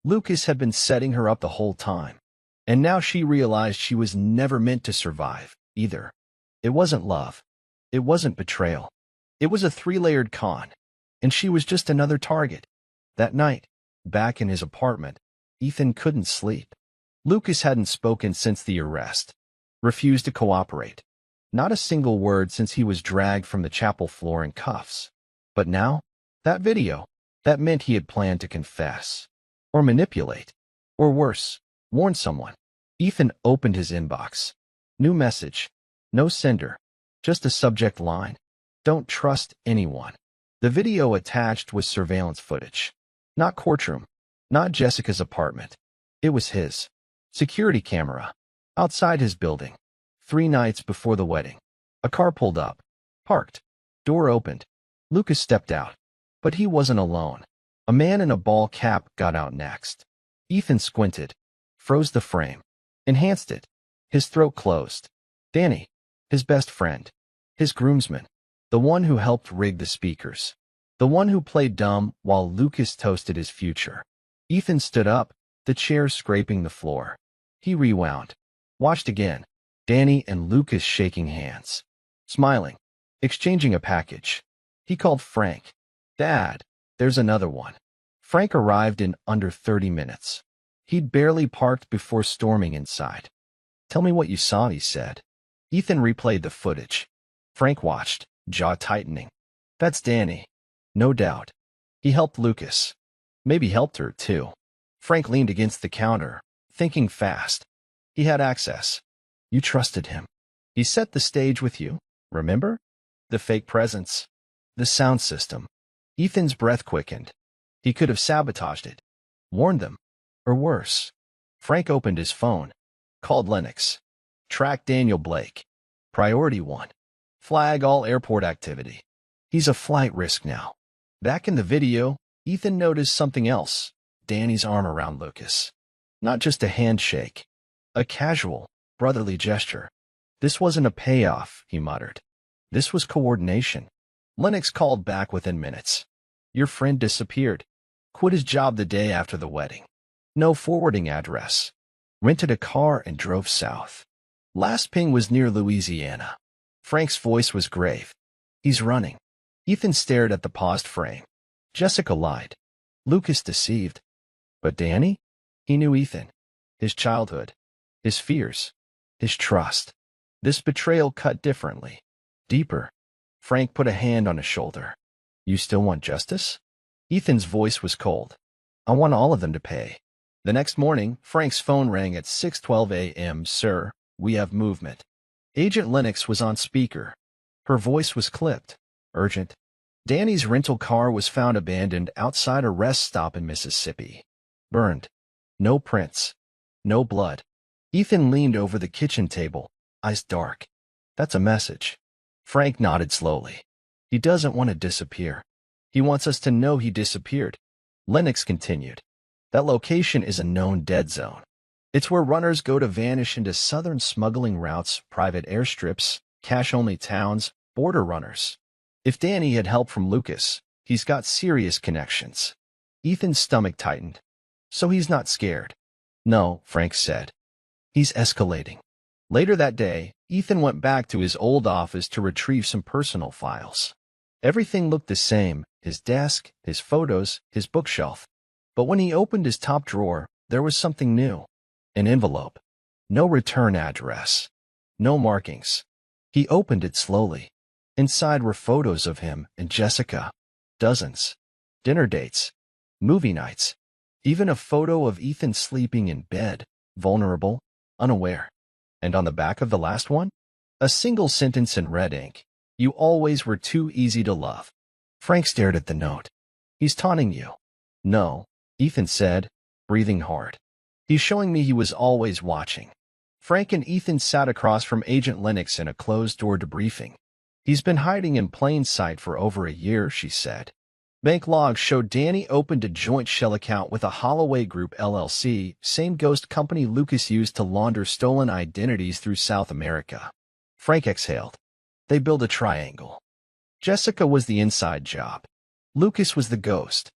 Lucas had been setting her up the whole time. And now she realized she was never meant to survive, either. It wasn't love. It wasn't betrayal. It was a three-layered con. And she was just another target. That night, back in his apartment, Ethan couldn't sleep. Lucas hadn't spoken since the arrest. Refused to cooperate. Not a single word since he was dragged from the chapel floor in cuffs. But now, that video, that meant he had planned to confess. Or manipulate. Or worse, warn someone. Ethan opened his inbox. New message. No sender. Just a subject line. Don't trust anyone. The video attached was surveillance footage. Not courtroom. Not Jessica's apartment. It was his. Security camera. Outside his building. 3 nights before the wedding. A car pulled up. Parked. Door opened. Lucas stepped out. But he wasn't alone. A man in a ball cap got out next. Ethan squinted. Froze the frame. Enhanced it. His throat closed. Danny. His best friend. His groomsman. The one who helped rig the speakers. The one who played dumb while Lucas toasted his future. Ethan stood up, the chair scraping the floor. He rewound. Watched again. Danny and Lucas shaking hands. Smiling. Exchanging a package. He called Frank. Dad, there's another one. Frank arrived in under 30 minutes. He'd barely parked before storming inside. Tell me what you saw, he said. Ethan replayed the footage. Frank watched, jaw tightening. That's Danny. No doubt. He helped Lucas. Maybe helped her, too. Frank leaned against the counter, thinking fast. He had access. You trusted him. He set the stage with you, remember? The fake presence. The sound system. Ethan's breath quickened. He could have sabotaged it. Warned them. Or worse. Frank opened his phone. Called Lennox. Track Daniel Blake. Priority 1. Flag all airport activity. He's a flight risk now. Back in the video, Ethan noticed something else. Danny's arm around Lucas. Not just a handshake. A casual, brotherly gesture. This wasn't a payoff, he muttered. This was coordination. Lennox called back within minutes. Your friend disappeared. Quit his job the day after the wedding. No forwarding address. Rented a car and drove south. Last ping was near Louisiana. Frank's voice was grave. He's running. Ethan stared at the paused frame. Jessica lied. Lucas deceived. But Danny? He knew Ethan. His childhood. His fears. His trust. This betrayal cut differently. Deeper. Frank put a hand on his shoulder. You still want justice? Ethan's voice was cold. I want all of them to pay. The next morning, Frank's phone rang at 6:12 a.m. Sir, we have movement. Agent Lennox was on speaker. Her voice was clipped. Urgent. Danny's rental car was found abandoned outside a rest stop in Mississippi. Burned. No prints. No blood. Ethan leaned over the kitchen table, eyes dark. That's a message. Frank nodded slowly. He doesn't want to disappear. He wants us to know he disappeared. Lennox continued. That location is a known dead zone. It's where runners go to vanish into southern smuggling routes, private airstrips, cash-only towns, border runners. If Danny had help from Lucas, he's got serious connections. Ethan's stomach tightened. So he's not scared. No, Frank said. He's escalating. Later that day, Ethan went back to his old office to retrieve some personal files. Everything looked the same, his desk, his photos, his bookshelf. But when he opened his top drawer, there was something new. An envelope. No return address. No markings. He opened it slowly. Inside were photos of him and Jessica. Dozens. Dinner dates. Movie nights. Even a photo of Ethan sleeping in bed, vulnerable, unaware. And on the back of the last one? A single sentence in red ink. You always were too easy to love. Frank stared at the note. He's taunting you. No, Ethan said, breathing hard. He's showing me he was always watching. Frank and Ethan sat across from Agent Lennox in a closed-door debriefing. He's been hiding in plain sight for over a year, she said. Bank logs showed Danny opened a joint shell account with a Holloway Group LLC, same ghost company Lucas used to launder stolen identities through South America. Frank exhaled. They built a triangle. Jessica was the inside job. Lucas was the ghost.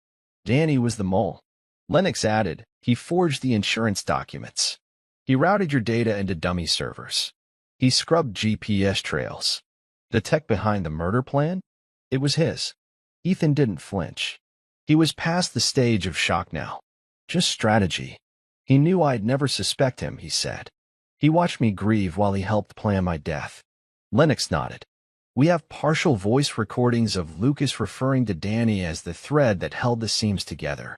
Danny was the mole. Lennox added, he forged the insurance documents. He routed your data into dummy servers. He scrubbed GPS trails. The tech behind the murder plan? It was his. Ethan didn't flinch. He was past the stage of shock now. Just strategy. He knew I'd never suspect him, he said. He watched me grieve while he helped plan my death. Lennox nodded. We have partial voice recordings of Lucas referring to Danny as the thread that held the seams together.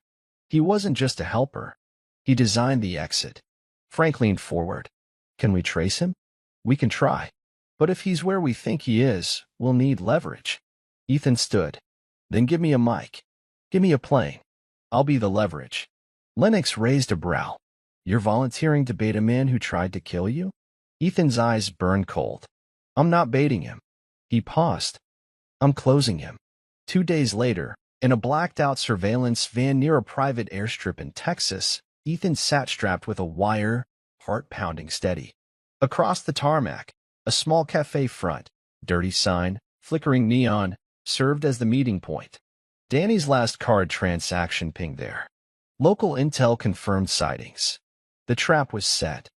He wasn't just a helper. He designed the exit. Frank leaned forward. Can we trace him? We can try. But if he's where we think he is, we'll need leverage. Ethan stood. Then give me a mic. Give me a plane. I'll be the leverage. Lennox raised a brow. You're volunteering to bait a man who tried to kill you? Ethan's eyes burned cold. I'm not baiting him. He paused. I'm closing him. 2 days later, in a blacked-out surveillance van near a private airstrip in Texas, Ethan sat strapped with a wire, heart-pounding steady. Across the tarmac, a small cafe front, dirty sign, flickering neon, served as the meeting point. Danny's last card transaction pinged there. Local intel confirmed sightings. The trap was set.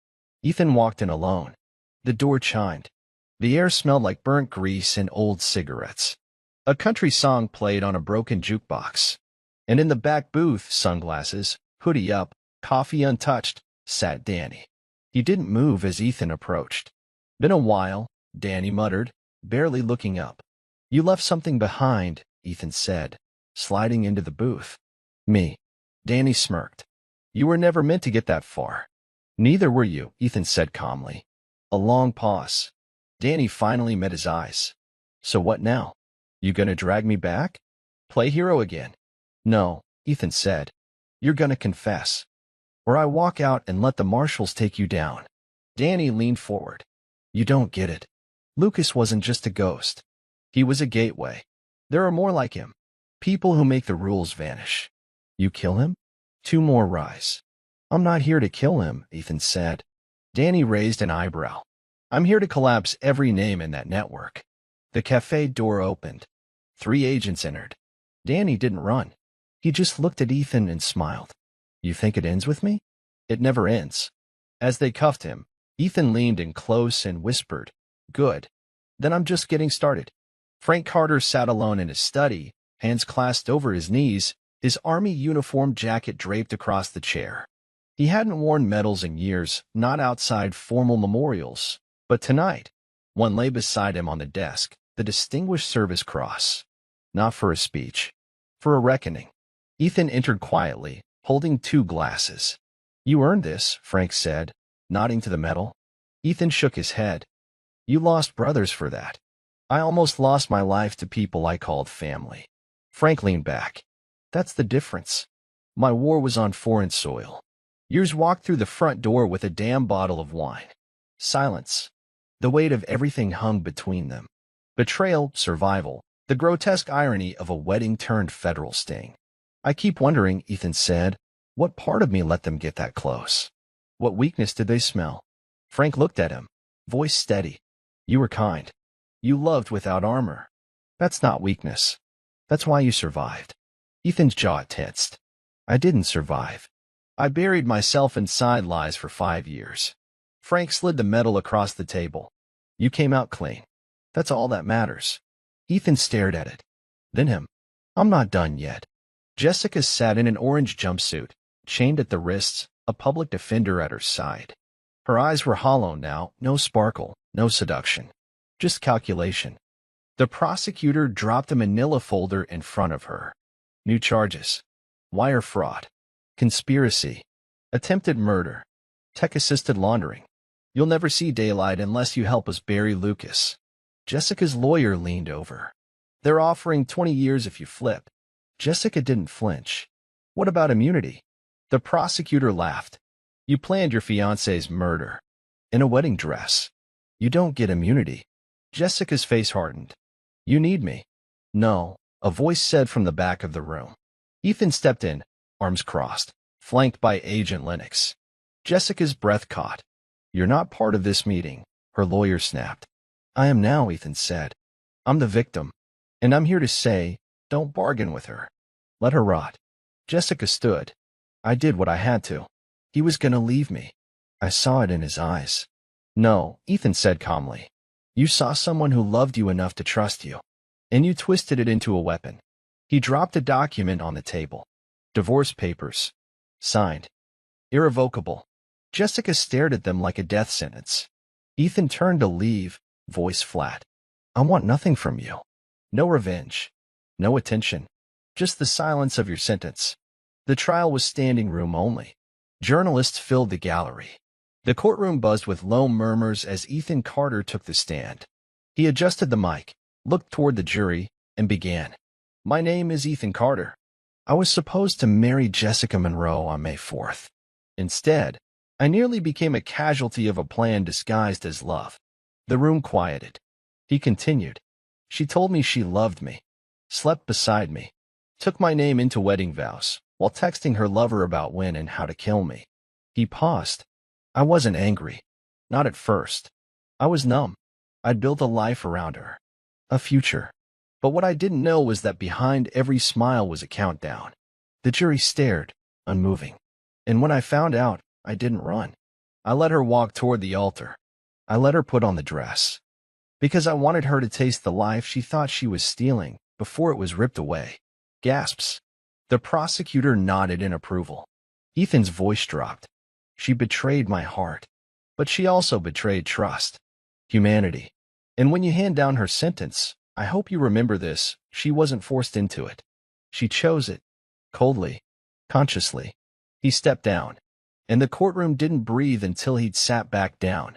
Ethan walked in alone. The door chimed. The air smelled like burnt grease and old cigarettes. A country song played on a broken jukebox. And in the back booth, sunglasses, hoodie up, coffee untouched, sat Danny. He didn't move as Ethan approached. Been a while, Danny muttered, barely looking up. You left something behind, Ethan said, sliding into the booth. Me. Danny smirked. You were never meant to get that far. Neither were you, Ethan said calmly. A long pause. Danny finally met his eyes. So what now? You gonna drag me back? Play hero again? No, Ethan said. You're gonna confess. Or I walk out and let the marshals take you down. Danny leaned forward. You don't get it. Lucas wasn't just a ghost. He was a gateway. There are more like him. People who make the rules vanish. You kill him? 2 more rise. I'm not here to kill him, Ethan said. Danny raised an eyebrow. I'm here to collapse every name in that network. The cafe door opened. 3 agents entered. Danny didn't run. He just looked at Ethan and smiled. You think it ends with me? It never ends. As they cuffed him, Ethan leaned in close and whispered, Good. Then I'm just getting started. Frank Carter sat alone in his study, hands clasped over his knees, his army uniform jacket draped across the chair. He hadn't worn medals in years, not outside formal memorials. But tonight, one lay beside him on the desk, the Distinguished Service Cross. Not for a speech. For a reckoning. Ethan entered quietly, holding 2 glasses. You earned this, Frank said, nodding to the medal. Ethan shook his head. You lost brothers for that. I almost lost my life to people I called family. Frank leaned back. That's the difference. My war was on foreign soil. Yours walked through the front door with a damn bottle of wine. Silence. The weight of everything hung between them. Betrayal, survival, the grotesque irony of a wedding turned federal sting. I keep wondering, Ethan said, what part of me let them get that close? What weakness did they smell? Frank looked at him, voice steady. You were kind. You loved without armor. That's not weakness. That's why you survived. Ethan's jaw tensed. I didn't survive. I buried myself inside lies for 5 years. Frank slid the medal across the table. You came out clean. That's all that matters. Ethan stared at it. Then him. I'm not done yet. Jessica sat in an orange jumpsuit, chained at the wrists, a public defender at her side. Her eyes were hollow now, no sparkle, no seduction. Just calculation. The prosecutor dropped a manila folder in front of her. New charges. Wire fraud. Conspiracy. Attempted murder. Tech-assisted laundering. You'll never see daylight unless you help us bury Lucas. Jessica's lawyer leaned over. They're offering 20 years if you flip. Jessica didn't flinch. What about immunity? The prosecutor laughed. You planned your fiancé's murder. In a wedding dress. You don't get immunity. Jessica's face hardened. You need me. No, a voice said from the back of the room. Ethan stepped in, arms crossed, flanked by Agent Lennox. Jessica's breath caught. "You're not part of this meeting," her lawyer snapped. "I am now," Ethan said. "I'm the victim, and I'm here to say, don't bargain with her. Let her rot." Jessica stood. "I did what I had to. He was gonna leave me. I saw it in his eyes." "No," Ethan said calmly. "You saw someone who loved you enough to trust you, and you twisted it into a weapon." He dropped a document on the table. "Divorce papers. Signed. Irrevocable." Jessica stared at them like a death sentence. Ethan turned to leave, voice flat. "I want nothing from you. No revenge. No attention. Just the silence of your sentence." The trial was standing room only. Journalists filled the gallery. The courtroom buzzed with low murmurs as Ethan Carter took the stand. He adjusted the mic, looked toward the jury, and began. "My name is Ethan Carter. I was supposed to marry Jessica Monroe on May 4th. Instead, I nearly became a casualty of a plan disguised as love." The room quieted. He continued. "She told me she loved me, slept beside me, took my name into wedding vows, while texting her lover about when and how to kill me." He paused. "I wasn't angry. Not at first. I was numb. I'd built a life around her. A future. But what I didn't know was that behind every smile was a countdown." The jury stared, unmoving. "And when I found out, I didn't run. I let her walk toward the altar. I let her put on the dress. Because I wanted her to taste the life she thought she was stealing before it was ripped away." Gasps. The prosecutor nodded in approval. Ethan's voice dropped. "She betrayed my heart. But she also betrayed trust. Humanity. And when you hand down her sentence, I hope you remember this, she wasn't forced into it. She chose it. Coldly. Consciously." He stepped down, and the courtroom didn't breathe until he'd sat back down.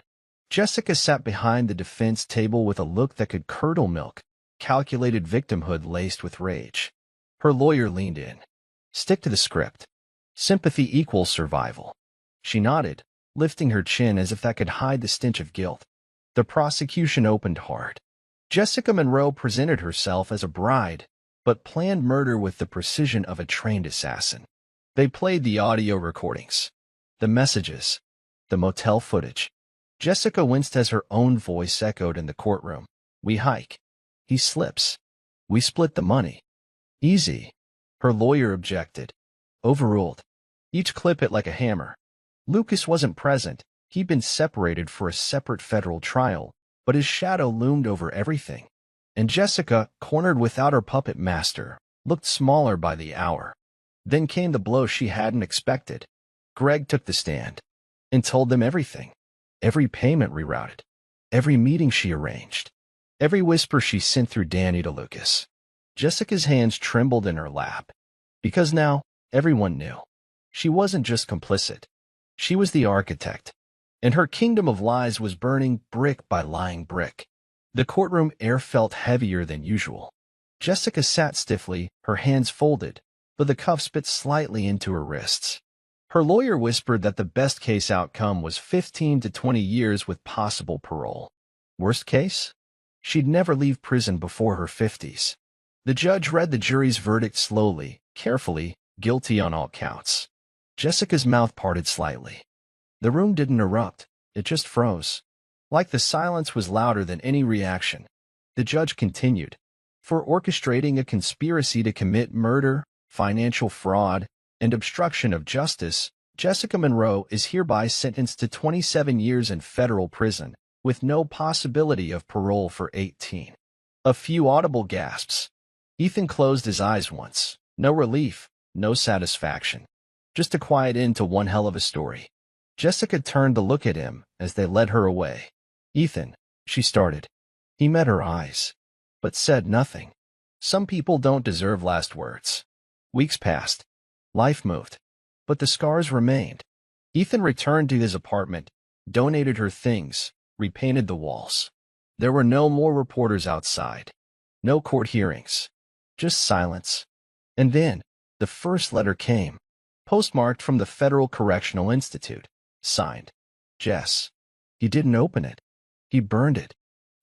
Jessica sat behind the defense table with a look that could curdle milk, calculated victimhood laced with rage. Her lawyer leaned in. "Stick to the script. Sympathy equals survival." She nodded, lifting her chin as if that could hide the stench of guilt. The prosecution opened hard. Jessica Monroe presented herself as a bride, but planned murder with the precision of a trained assassin. They played the audio recordings, the messages, the motel footage. Jessica winced as her own voice echoed in the courtroom. "We hike. He slips. We split the money." "Easy." Her lawyer objected. "Overruled." Each clip hit like a hammer. Lucas wasn't present. He'd been separated for a separate federal trial, but his shadow loomed over everything. And Jessica, cornered without her puppet master, looked smaller by the hour. Then came the blow she hadn't expected. Greg took the stand and told them everything. Every payment rerouted. Every meeting she arranged. Every whisper she sent through Danny to Lucas. Jessica's hands trembled in her lap. Because now, everyone knew. She wasn't just complicit. She was the architect. And her kingdom of lies was burning brick by lying brick. The courtroom air felt heavier than usual. Jessica sat stiffly, her hands folded, but the cuffs bit slightly into her wrists. Her lawyer whispered that the best case outcome was 15 to 20 years with possible parole. Worst case? She'd never leave prison before her 50s. The judge read the jury's verdict slowly, carefully, guilty on all counts. Jessica's mouth parted slightly. The room didn't erupt, it just froze. Like the silence was louder than any reaction. The judge continued. "For orchestrating a conspiracy to commit murder, financial fraud, and obstruction of justice, Jessica Monroe is hereby sentenced to 27 years in federal prison, with no possibility of parole for 18. A few audible gasps. Ethan closed his eyes once. No relief, no satisfaction. Just a quiet end to one hell of a story. Jessica turned to look at him as they led her away. "Ethan," she started. He met her eyes, but said nothing. Some people don't deserve last words. Weeks passed. Life moved, but the scars remained. Ethan returned to his apartment, donated her things, repainted the walls. There were no more reporters outside. No court hearings. Just silence. And then, the first letter came, postmarked from the Federal Correctional Institute, signed, Jess. He didn't open it. He burned it.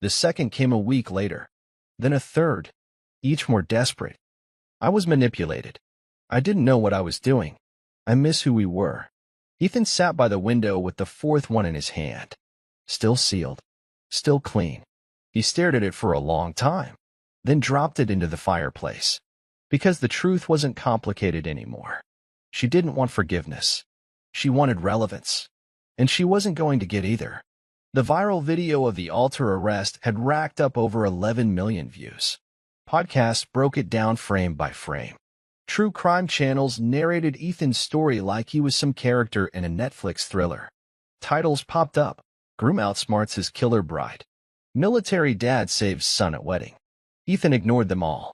The second came a week later. Then a third. each more desperate. I was manipulated. I didn't know what I was doing. I miss who we were. Ethan sat by the window with the fourth one in his hand. Still sealed. Still clean. He stared at it for a long time, then dropped it into the fireplace. Because the truth wasn't complicated anymore. She didn't want forgiveness. She wanted relevance. And she wasn't going to get either. The viral video of the Alter arrest had racked up over 11 million views. Podcasts broke it down frame by frame. True crime channels narrated Ethan's story like he was some character in a Netflix thriller. Titles popped up. Groom outsmarts his killer bride. Military dad saves son at wedding. Ethan ignored them all.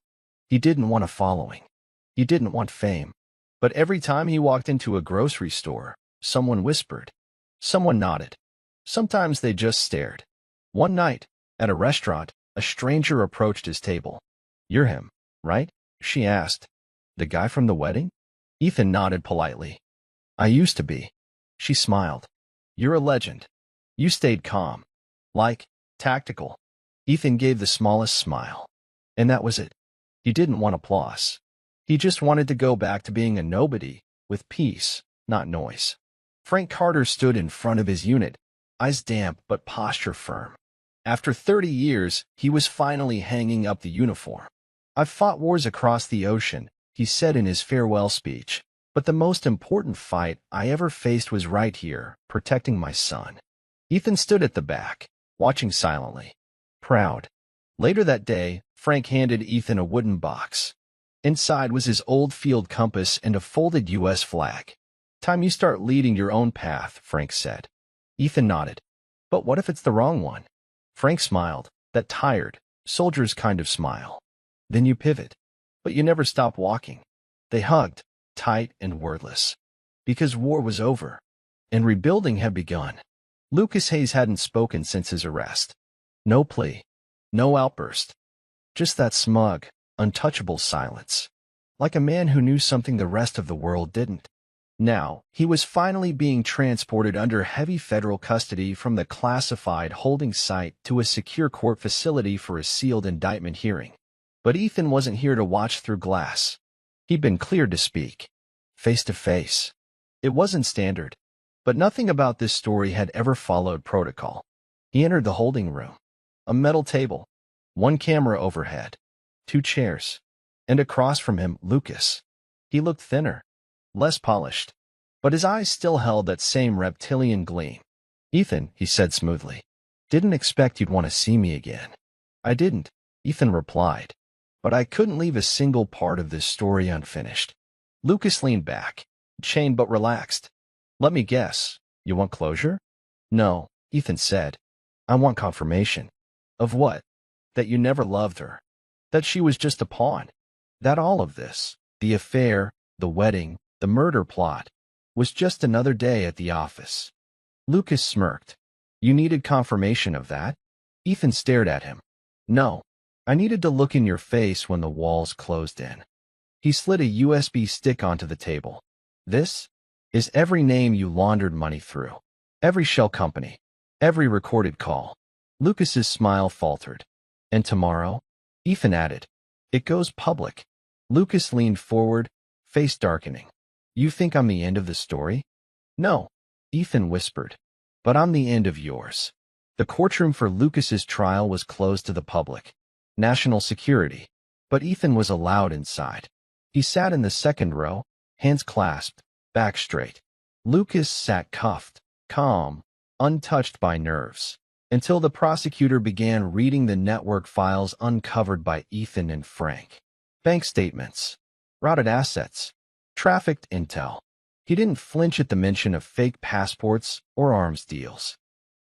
He didn't want a following. He didn't want fame. But every time he walked into a grocery store, someone whispered. Someone nodded. Sometimes they just stared. One night, at a restaurant, a stranger approached his table. "You're him, right?" she asked. "The guy from the wedding?" Ethan nodded politely. "I used to be." She smiled. "You're a legend." You stayed calm. Like, tactical. Ethan gave the smallest smile. And that was it. He didn't want applause. He just wanted to go back to being a nobody, with peace, not noise. Frank Carter stood in front of his unit, eyes damp but posture firm. After 30 years, he was finally hanging up the uniform. "I've fought wars across the ocean," he said in his farewell speech, "but the most important fight I ever faced was right here, protecting my son." Ethan stood at the back, watching silently, proud. Later that day, Frank handed Ethan a wooden box. Inside was his old field compass and a folded U.S. flag. "Time you start leading your own path," Frank said. Ethan nodded. "But what if it's the wrong one?" Frank smiled, that tired, soldier's kind of smile. "Then you pivot. But you never stop walking." They hugged, tight and wordless. Because war was over, and rebuilding had begun. Lucas Hayes hadn't spoken since his arrest. No plea. No outburst. Just that smug, untouchable silence. Like a man who knew something the rest of the world didn't. Now, he was finally being transported under heavy federal custody from the classified holding site to a secure court facility for a sealed indictment hearing. But Ethan wasn't here to watch through glass. He'd been cleared to speak. Face to face. It wasn't standard. But nothing about this story had ever followed protocol. He entered the holding room. A metal table. One camera overhead. 2 chairs. And across from him, Lucas. He looked thinner. Less polished. But his eyes still held that same reptilian gleam. "Ethan," he said smoothly. "Didn't expect you'd want to see me again." "I didn't," Ethan replied. "But I couldn't leave a single part of this story unfinished." Lucas leaned back, chained but relaxed. "Let me guess. You want closure?" "No," Ethan said. "I want confirmation." "Of what?" "That you never loved her. That she was just a pawn. That all of this, the affair, the wedding, the murder plot, was just another day at the office." Lucas smirked. "You needed confirmation of that?" Ethan stared at him. "No. I needed to look in your face when the walls closed in." He slid a USB stick onto the table. "This is every name you laundered money through. Every shell company. Every recorded call." Lucas's smile faltered. "And tomorrow?" Ethan added. "It goes public." Lucas leaned forward, face darkening. "You think I'm the end of the story?" "No," Ethan whispered. "But I'm the end of yours." The courtroom for Lucas's trial was closed to the public. National security. But Ethan was allowed inside. He sat in the second row, hands clasped, back straight. Lucas sat cuffed, calm, untouched by nerves, until the prosecutor began reading the network files uncovered by Ethan and Frank. Bank statements, routed assets, trafficked intel. He didn't flinch at the mention of fake passports or arms deals.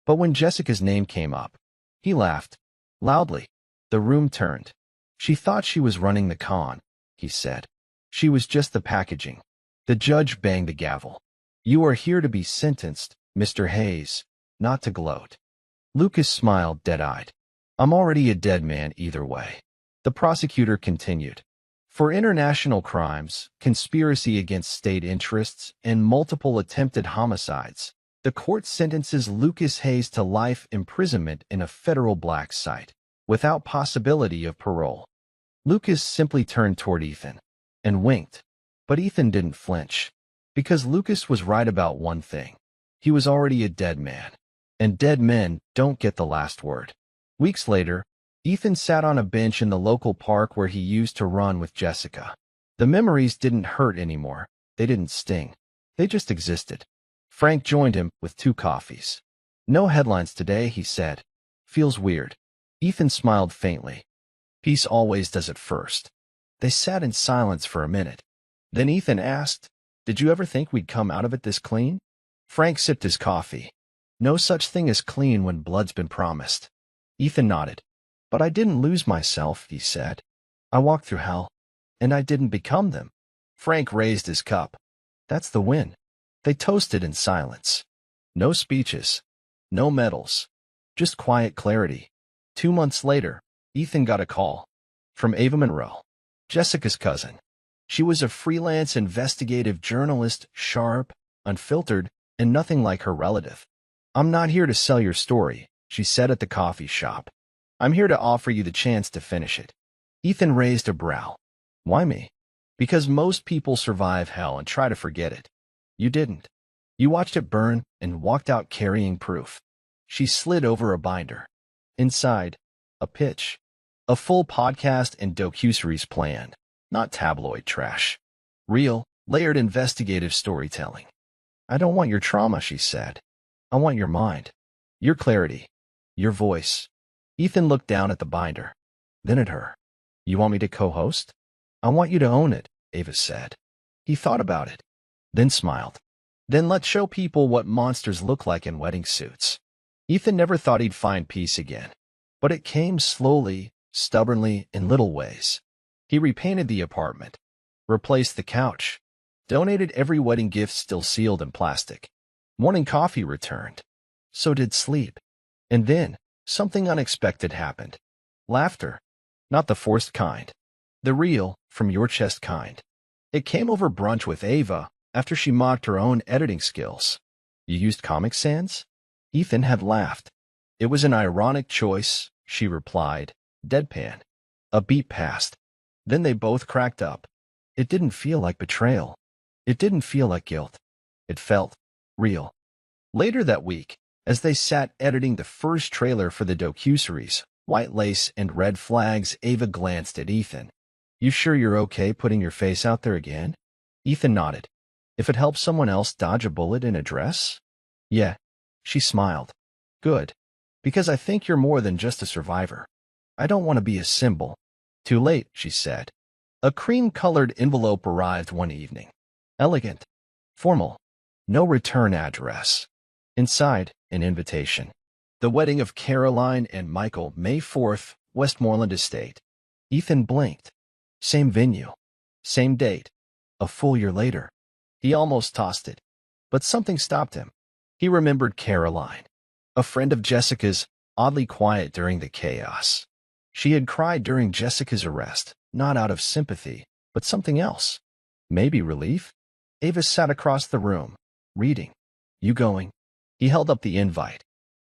But when Jessica's name came up, he laughed, loudly. The room turned. "She thought she was running the con," he said. "She was just the packaging." The judge banged the gavel. "You are here to be sentenced, Mr. Hayes, not to gloat." Lucas smiled dead-eyed. "I'm already a dead man either way." The prosecutor continued. "For international crimes, conspiracy against state interests, and multiple attempted homicides, the court sentences Lucas Hayes to life imprisonment in a federal black site, without possibility of parole." Lucas simply turned toward Ethan and winked, but Ethan didn't flinch, because Lucas was right about one thing. He was already a dead man, and dead men don't get the last word. Weeks later, Ethan sat on a bench in the local park where he used to run with Jessica. The memories didn't hurt anymore. They didn't sting. They just existed. Frank joined him with 2 coffees. "No headlines today," he said. "Feels weird." Ethan smiled faintly. Peace always does it first. They sat in silence for a minute. Then Ethan asked, "Did you ever think we'd come out of it this clean?" Frank sipped his coffee. "No such thing as clean when blood's been promised." Ethan nodded. "But I didn't lose myself," he said. "I walked through hell, and I didn't become them." Frank raised his cup. "That's the win." They toasted in silence. No speeches, no medals, just quiet clarity. 2 months later, Ethan got a call from Ava Monroe, Jessica's cousin. She was a freelance investigative journalist, sharp, unfiltered, and nothing like her relative. "I'm not here to sell your story," she said at the coffee shop. "I'm here to offer you the chance to finish it." Ethan raised a brow. "Why me?" "Because most people survive hell and try to forget it. You didn't. You watched it burn and walked out carrying proof." She slid over a binder. Inside, a pitch. A full podcast and docuseries planned, not tabloid trash. Real, layered investigative storytelling. "I don't want your trauma," she said. "I want your mind, your clarity, your voice." Ethan looked down at the binder, then at her. "You want me to co-host?" "I want you to own it," Ava said. He thought about it, then smiled. "Then let's show people what monsters look like in wedding suits." Ethan never thought he'd find peace again, but it came slowly, stubbornly, in little ways. He repainted the apartment, replaced the couch, donated every wedding gift still sealed in plastic. Morning coffee returned. So did sleep. And then, something unexpected happened. Laughter. Not the forced kind. The real, from your chest kind. It came over brunch with Ava after she mocked her own editing skills. "You used Comic Sans?" Ethan had laughed. "It was an ironic choice," she replied, deadpan. A beat passed. Then they both cracked up. It didn't feel like betrayal. It didn't feel like guilt. It felt real. Later that week, as they sat editing the first trailer for the docuseries, White Lace and Red Flags, Ava glanced at Ethan. "You sure you're okay putting your face out there again?" Ethan nodded. "If it helps someone else dodge a bullet in a dress?" "Yeah." She smiled. "Good. Because I think you're more than just a survivor. I don't want to be a symbol." "Too late," she said. A cream-colored envelope arrived one evening. Elegant. Formal. No return address. Inside, an invitation. The wedding of Caroline and Michael, May 4th, Westmoreland Estate. Ethan blinked. Same venue. Same date. A full year later. He almost tossed it. But something stopped him. He remembered Caroline, a friend of Jessica's, oddly quiet during the chaos. She had cried during Jessica's arrest, not out of sympathy, but something else. Maybe relief? Ava sat across the room, reading. "You going?" He held up the invite.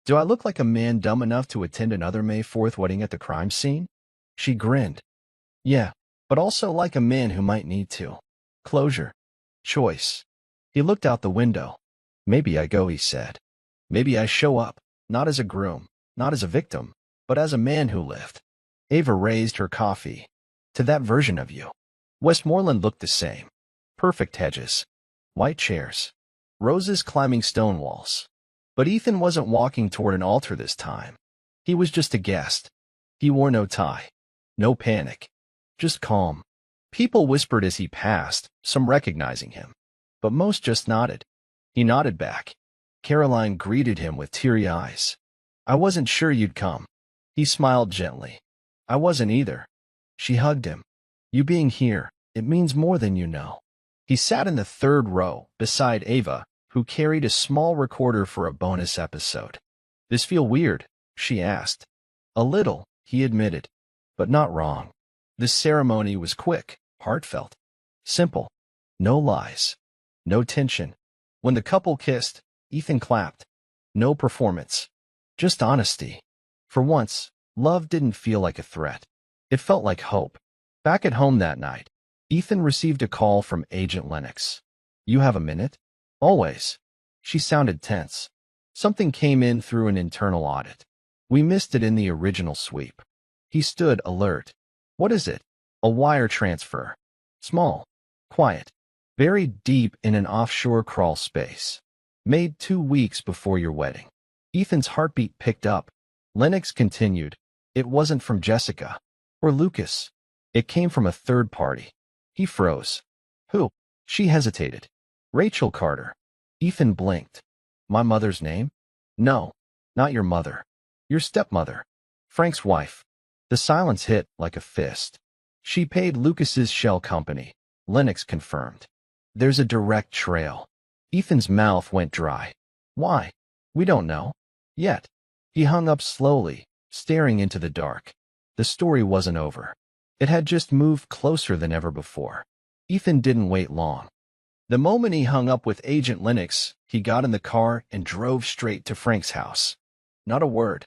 "Do I look like a man dumb enough to attend another May 4th wedding at the crime scene?" She grinned. "Yeah, but also like a man who might need to. Closure. Choice." He looked out the window. "Maybe I go," he said. "Maybe I show up, not as a groom, not as a victim, but as a man who lived." Ava raised her coffee. "To that version of you." Westmoreland looked the same. Perfect hedges. White chairs. Roses climbing stone walls. But Ethan wasn't walking toward an altar this time. He was just a guest. He wore no tie. No panic. Just calm. People whispered as he passed, some recognizing him. But most just nodded. He nodded back. Caroline greeted him with teary eyes. "I wasn't sure you'd come." He smiled gently. "I wasn't either." She hugged him. "You being here, it means more than you know." He sat in the third row, beside Ava, who carried a small recorder for a bonus episode. "This feel weird?" she asked. "A little," he admitted, "but not wrong." The ceremony was quick, heartfelt, simple. No lies. No tension. When the couple kissed, Ethan clapped. No performance. Just honesty. For once, love didn't feel like a threat. It felt like hope. Back at home that night, Ethan received a call from Agent Lennox. You have a minute? Always. She sounded tense. Something came in through an internal audit. We missed it in the original sweep. He stood alert. What is it? A wire transfer. Small. Quiet. Buried deep in an offshore crawl space. Made 2 weeks before your wedding. Ethan's heartbeat picked up. Lennox continued. It wasn't from Jessica. Or Lucas. It came from a third party. He froze. Who? She hesitated. Rachel Carter. Ethan blinked. My mother's name? No, not your mother. Your stepmother. Frank's wife. The silence hit like a fist. She paid Lucas's shell company. Lennox confirmed. There's a direct trail. Ethan's mouth went dry. Why? We don't know. Yet. He hung up slowly, staring into the dark. The story wasn't over. It had just moved closer than ever before. Ethan didn't wait long. The moment he hung up with Agent Lennox, he got in the car and drove straight to Frank's house. Not a word.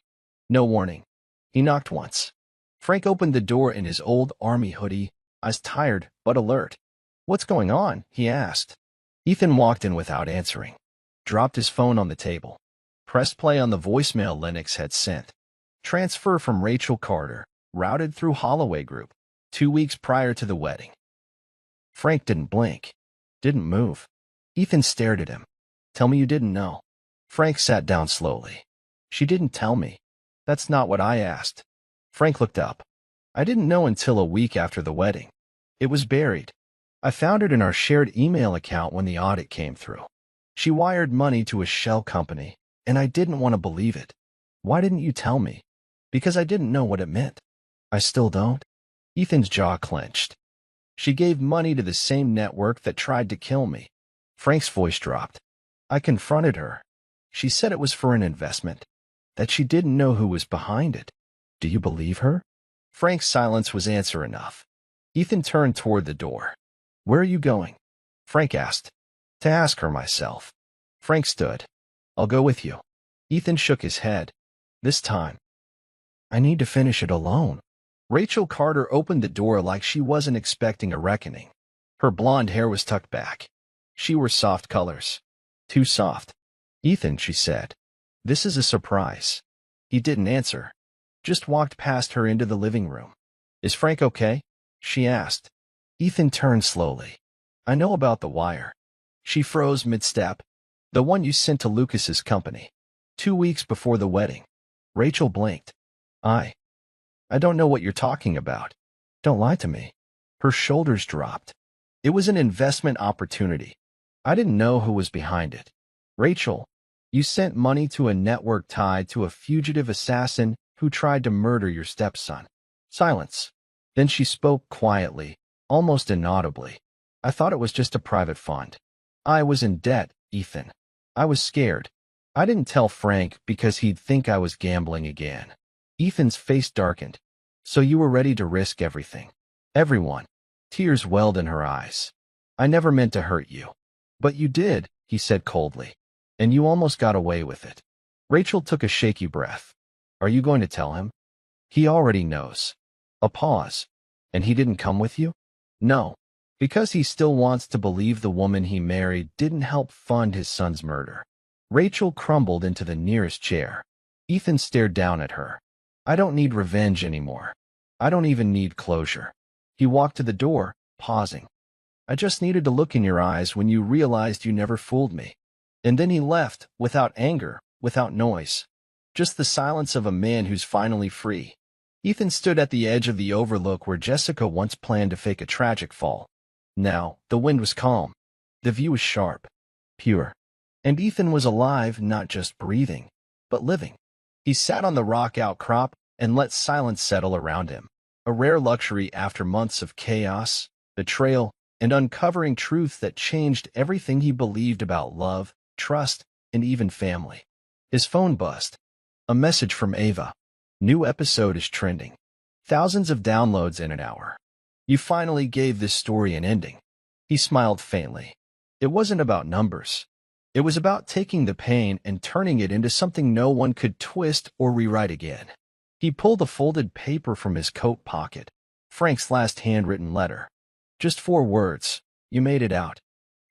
No warning. He knocked once. Frank opened the door in his old army hoodie, eyes tired but alert. What's going on? He asked. Ethan walked in without answering. Dropped his phone on the table. Pressed play on the voicemail Lennox had sent. Transfer from Rachel Carter, routed through Holloway Group, 2 weeks prior to the wedding. Frank didn't blink. Didn't move. Ethan stared at him. Tell me you didn't know. Frank sat down slowly. She didn't tell me. That's not what I asked. Frank looked up. I didn't know until a week after the wedding. It was buried. I found it in our shared email account when the audit came through. She wired money to a shell company, and I didn't want to believe it. Why didn't you tell me? Because I didn't know what it meant. I still don't. Ethan's jaw clenched. She gave money to the same network that tried to kill me. Frank's voice dropped. I confronted her. She said it was for an investment, that she didn't know who was behind it. Do you believe her? Frank's silence was answer enough. Ethan turned toward the door. Where are you going? Frank asked. To ask her myself. Frank stood. I'll go with you. Ethan shook his head. This time. I need to finish it alone. Rachel Carter opened the door like she wasn't expecting a reckoning. Her blonde hair was tucked back. She wore soft colors. Too soft. Ethan, she said. This is a surprise. He didn't answer. Just walked past her into the living room. Is Frank okay? She asked. Ethan turned slowly. I know about the wire. She froze mid-step. The one you sent to Lucas's company. 2 weeks before the wedding. Rachel blinked. I don't know what you're talking about. Don't lie to me. Her shoulders dropped. It was an investment opportunity. I didn't know who was behind it. Rachel, you sent money to a network tied to a fugitive assassin who tried to murder your stepson. Silence. Then she spoke quietly, almost inaudibly. I thought it was just a private fund. I was in debt, Ethan. I was scared. I didn't tell Frank because he'd think I was gambling again. Ethan's face darkened. So you were ready to risk everything. Everyone. Tears welled in her eyes. I never meant to hurt you. But you did, he said coldly. And you almost got away with it. Rachel took a shaky breath. Are you going to tell him? He already knows. A pause. And he didn't come with you? No. Because he still wants to believe the woman he married didn't help fund his son's murder. Rachel crumbled into the nearest chair. Ethan stared down at her. I don't need revenge anymore. I don't even need closure. He walked to the door, pausing. I just needed to look in your eyes when you realized you never fooled me. And then he left, without anger, without noise. Just the silence of a man who's finally free. Ethan stood at the edge of the overlook where Jessica once planned to fake a tragic fall. Now, the wind was calm. The view was sharp, pure. And Ethan was alive, not just breathing, but living. He sat on the rock outcrop and let silence settle around him, a rare luxury after months of chaos, betrayal, and uncovering truth that changed everything he believed about love, trust, and even family. His phone buzzed. A message from Ava. New episode is trending. Thousands of downloads in an hour. You finally gave this story an ending. He smiled faintly. It wasn't about numbers. It was about taking the pain and turning it into something no one could twist or rewrite again. He pulled a folded paper from his coat pocket. Frank's last handwritten letter. Just 4 words. You made it out.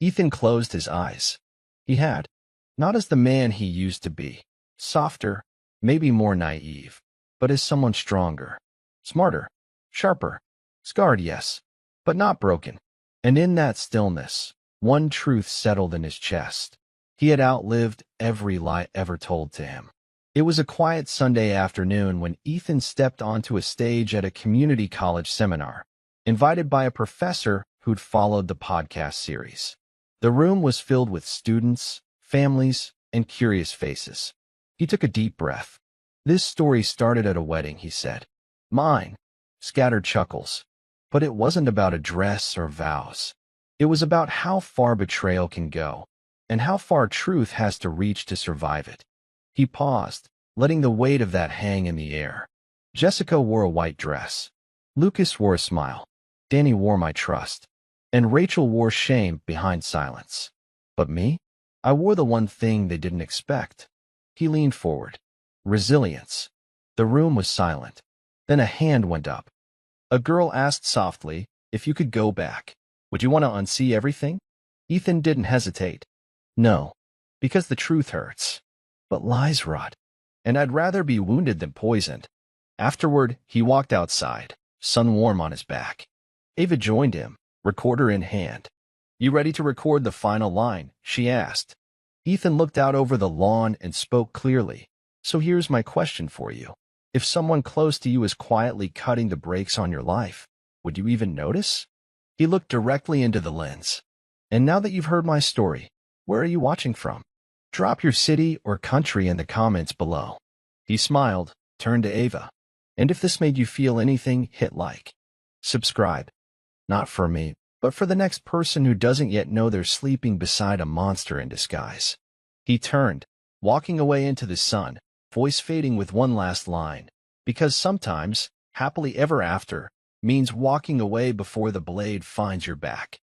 Ethan closed his eyes. He had. Not as the man he used to be. Softer, maybe more naive, but as someone stronger, smarter, sharper, scarred, yes, but not broken. And in that stillness, one truth settled in his chest. He had outlived every lie ever told to him. It was a quiet Sunday afternoon when Ethan stepped onto a stage at a community college seminar, invited by a professor who'd followed the podcast series. The room was filled with students, families, and curious faces. He took a deep breath. This story started at a wedding, he said. Mine. Scattered chuckles. But it wasn't about a dress or vows. It was about how far betrayal can go, and how far truth has to reach to survive it. He paused, letting the weight of that hang in the air. Jessica wore a white dress. Lucas wore a smile. Danny wore my trust. And Rachel wore shame behind silence. But me? I wore the one thing they didn't expect. He leaned forward. Resilience. The room was silent. Then a hand went up. A girl asked softly, if you could go back, would you want to unsee everything? Ethan didn't hesitate. No, because the truth hurts. But lies rot, and I'd rather be wounded than poisoned. Afterward, he walked outside, sun warm on his back. Ava joined him, recorder in hand. You ready to record the final line? She asked. Ethan looked out over the lawn and spoke clearly. So here's my question for you. If someone close to you is quietly cutting the brakes on your life, would you even notice? He looked directly into the lens. And now that you've heard my story, where are you watching from? Drop your city or country in the comments below. He smiled, turned to Ava. And if this made you feel anything, hit like. Subscribe. Not for me, but for the next person who doesn't yet know they're sleeping beside a monster in disguise. He turned, walking away into the sun, voice fading with one last line. Because sometimes, happily ever after, means walking away before the blade finds your back.